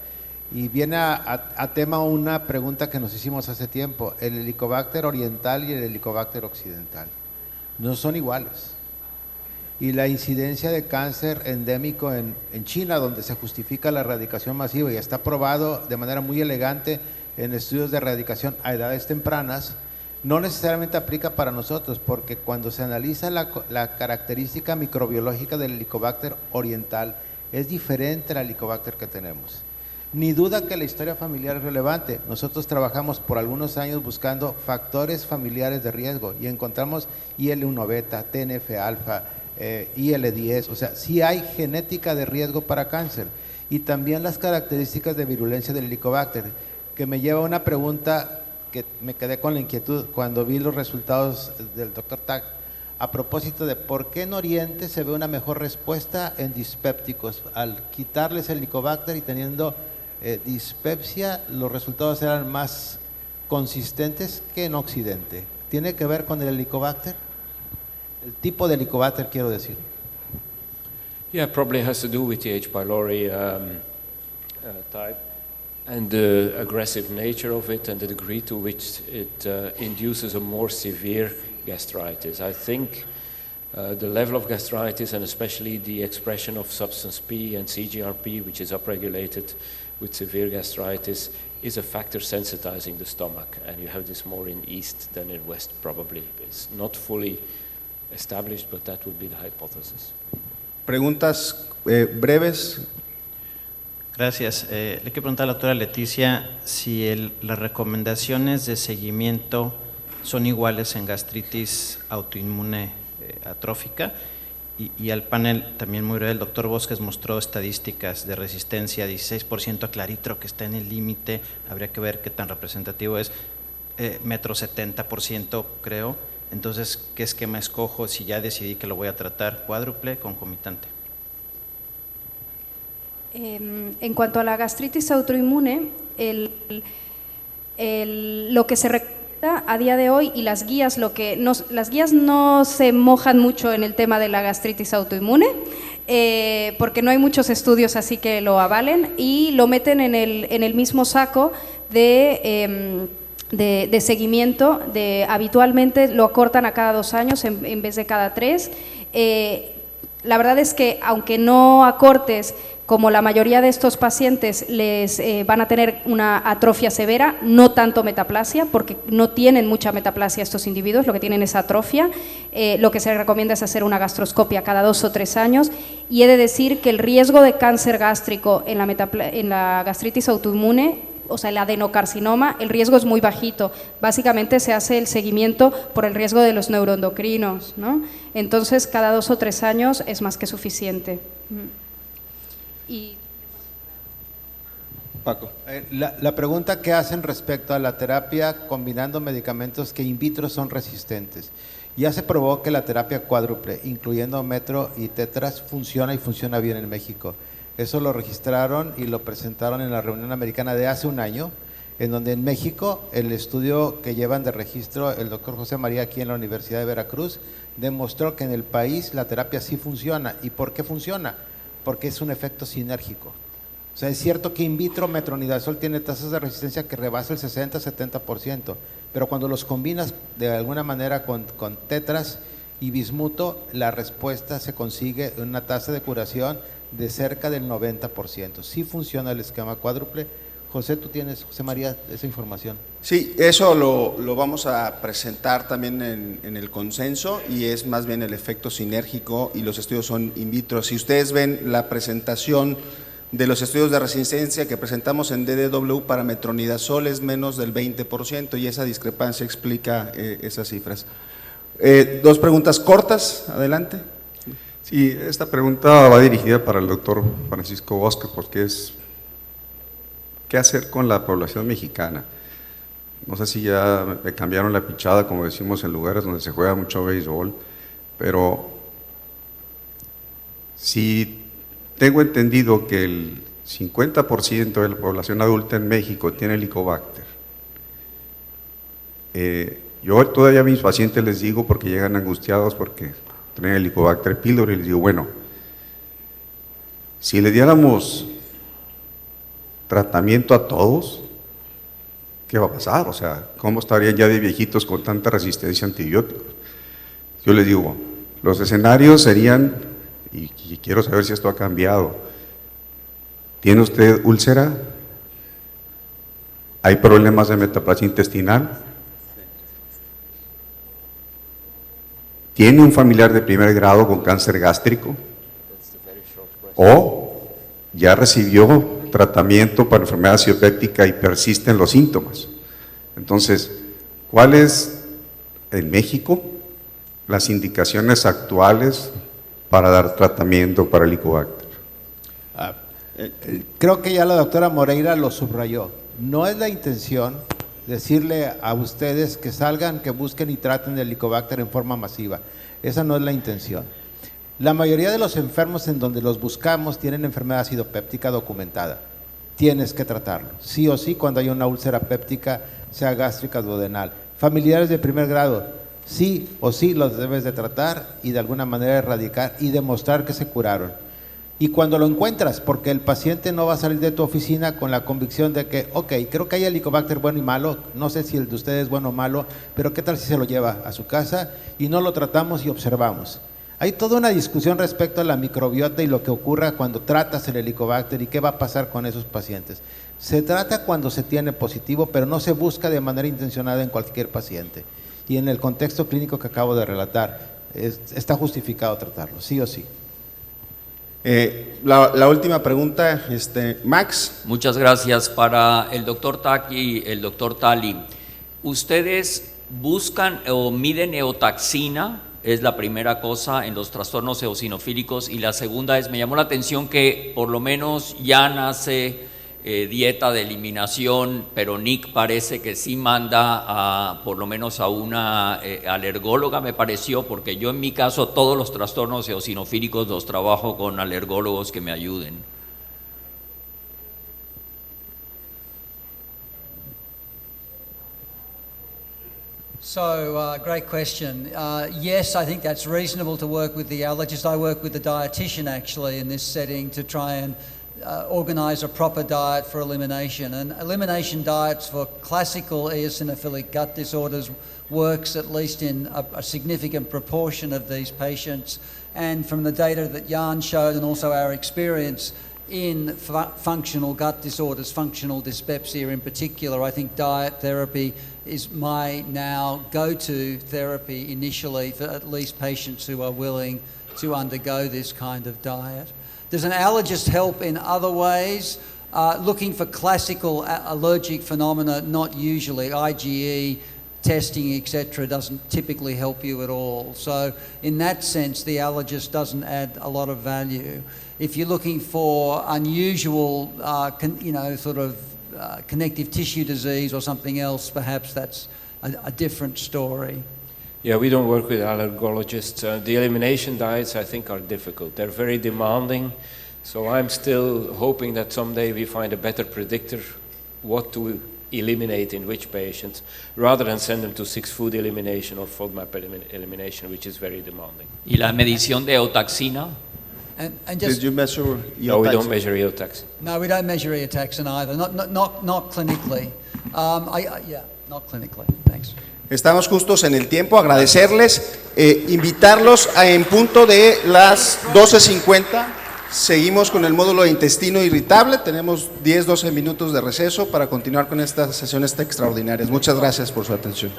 Y viene a tema una pregunta que nos hicimos hace tiempo, el Helicobacter oriental y el Helicobacter occidental. No son iguales. Y la incidencia de cáncer endémico en China, donde se justifica la erradicación masiva y está probado de manera muy elegante en estudios de erradicación a edades tempranas, no necesariamente aplica para nosotros, porque cuando se analiza la característica microbiológica del Helicobacter oriental es diferente al Helicobacter que tenemos. Ni duda que la historia familiar es relevante. Nosotros trabajamos por algunos años buscando factores familiares de riesgo y encontramos IL-1 beta, TNF-alfa, IL-10, o sea, sí hay genética de riesgo para cáncer, y también las características de virulencia del Helicobacter, que me lleva a una pregunta que me quedé con la inquietud cuando vi los resultados del doctor Tag, a propósito de por qué en Oriente se ve una mejor respuesta en dispépticos. Al quitarles el Helicobacter y teniendo dispepsia, los resultados eran más consistentes que en Occidente. ¿Tiene que ver con el Helicobacter? El tipo de Helicobacter, quiero decir. Yeah, probably has to do with the H. pylori type and the aggressive nature of it and the degree to which it induces a more severe gastritis. I think the level of gastritis and especially the expression of substance P and CGRP, which is upregulated with severe gastritis, is a factor sensitizing the stomach, and you have this more in East than in West probably. It's not fully established, but that would be the hypothesis. Preguntas breves. Gracias. Le quiero preguntar a la doctora Leticia si las recomendaciones de seguimiento son iguales en gastritis autoinmune atrófica, y al panel también muy breve, el doctor Bosques mostró estadísticas de resistencia, 16% a claritro, que está en el límite, habría que ver qué tan representativo es, metro 70% creo. Entonces, ¿qué esquema escojo si ya decidí que lo voy a tratar? ¿Cuádruple, concomitante? En cuanto a la gastritis autoinmune, lo que se recomienda a día de hoy y las guías, las guías no se mojan mucho en el tema de la gastritis autoinmune, porque no hay muchos estudios así que lo avalen, y lo meten en el mismo saco de seguimiento, habitualmente lo acortan a cada 2 años en vez de cada 3. la verdad es que aunque no acortes, como la mayoría de estos pacientes les van a tener una atrofia severa, no tanto metaplasia, porque no tienen mucha metaplasia estos individuos, lo que tienen es atrofia. Lo que se recomienda es hacer una gastroscopia cada 2 o 3 años, y he de decir que el riesgo de cáncer gástrico en la gastritis autoinmune, o sea, el adenocarcinoma, el riesgo es muy bajito. Básicamente se hace el seguimiento por el riesgo de los neuroendocrinos, ¿no? Entonces, cada 2 o 3 años es más que suficiente. Y Paco. La pregunta que hacen respecto a la terapia combinando medicamentos que in vitro son resistentes. Ya se probó que la terapia cuádruple, incluyendo metro y tetras, funciona y funciona bien en México. Eso lo registraron y lo presentaron en la reunión americana de hace un año, en donde en México el estudio que llevan de registro el doctor José María aquí en la Universidad de Veracruz demostró que en el país la terapia sí funciona. ¿Y por qué funciona? Porque es un efecto sinérgico. O sea, es cierto que in vitro metronidazol tiene tasas de resistencia que rebasa el 60-70%, pero cuando los combinas de alguna manera con tetras y bismuto, la respuesta se consigue en una tasa de curación de cerca del 90%. Sí funciona el esquema cuádruple. José, tú tienes, José María, esa información. Sí, eso lo vamos a presentar también en el consenso, y es más bien el efecto sinérgico, y los estudios son in vitro. Si ustedes ven la presentación de los estudios de resistencia que presentamos en DDW para metronidazol, es menos del 20%, y esa discrepancia explica esas cifras. 2 preguntas cortas, adelante. Sí, esta pregunta va dirigida para el doctor Francisco Bosque, porque es ¿qué hacer con la población mexicana? No sé si ya me cambiaron la pichada, como decimos, en lugares donde se juega mucho béisbol, pero si tengo entendido que el 50% de la población adulta en México tiene Helicobacter, yo todavía a mis pacientes les digo, porque llegan angustiados porque tienen Helicobacter pylori, y les digo, bueno, si le diéramos tratamiento a todos, ¿qué va a pasar? O sea, ¿cómo estarían ya de viejitos con tanta resistencia a antibióticos? Yo les digo, los escenarios serían, y quiero saber si esto ha cambiado, ¿tiene usted úlcera? ¿Hay problemas de metaplasia intestinal? ¿Tiene un familiar de primer grado con cáncer gástrico? ¿O ya recibió tratamiento para enfermedad ciopéptica y persisten los síntomas? Entonces, ¿cuáles en México las indicaciones actuales para dar tratamiento para el Helicobacter? Creo que ya la doctora Moreira lo subrayó. No es la intención decirle a ustedes que salgan, que busquen y traten el Helicobacter en forma masiva. Esa no es la intención. La mayoría de los enfermos en donde los buscamos tienen enfermedad acidopéptica documentada. Tienes que tratarlo, sí o sí, cuando hay una úlcera péptica, sea gástrica o duodenal. Familiares de primer grado, sí o sí los debes de tratar y de alguna manera erradicar y demostrar que se curaron. Y cuando lo encuentras, porque el paciente no va a salir de tu oficina con la convicción de que, ok, creo que hay Helicobacter bueno y malo, no sé si el de ustedes es bueno o malo, pero ¿qué tal si se lo lleva a su casa y no lo tratamos y observamos? Hay toda una discusión respecto a la microbiota y lo que ocurra cuando tratas el Helicobacter y qué va a pasar con esos pacientes. Se trata cuando se tiene positivo, pero no se busca de manera intencionada en cualquier paciente. Y en el contexto clínico que acabo de relatar, está justificado tratarlo, sí o sí. La última pregunta, Max. Muchas gracias. Para el doctor Tak y el doctor Tali, ¿ustedes buscan o miden eotaxina? Es la primera cosa en los trastornos eosinofílicos, y la segunda es, me llamó la atención que por lo menos ya nace dieta de eliminación, pero Nick parece que sí manda por lo menos a una alergóloga, me pareció, porque yo en mi caso todos los trastornos eosinofílicos los trabajo con alergólogos que me ayuden. So, great question. Yes, I think that's reasonable to work with the allergist. I work with the dietitian actually in this setting to try and organise a proper diet for elimination. And elimination diets for classical eosinophilic gut disorders works at least in a significant proportion of these patients. And from the data that Jan showed and also our experience in functional gut disorders, functional dyspepsia in particular, I think diet therapy is my now go-to therapy initially for at least patients who are willing to undergo this kind of diet. Does an allergist help in other ways? Looking for classical allergic phenomena, not usually. IgE testing, etc., doesn't typically help you at all. So in that sense, the allergist doesn't add a lot of value. If you're looking for unusual, connective tissue disease or something else, perhaps that's a different story. Yeah, we don't work with allergologists. The elimination diets, I think, are difficult. They're very demanding, so I'm still hoping that someday we find a better predictor what to eliminate in which patients, rather than send them to 6-food elimination or FODMAP elimination, which is very demanding. ¿Y la medición de eotaxina? And just, Did you measure No, we don't eotaxin? measure eotaxin. no, we don't measure eotaxin either, not clinically. Not clinically, thanks. Estamos justos en el tiempo, agradecerles, invitarlos a en punto de las 12:50. Seguimos con el módulo de intestino irritable, tenemos 10-12 minutos de receso para continuar con estas sesiones extraordinarias. Muchas gracias por su atención.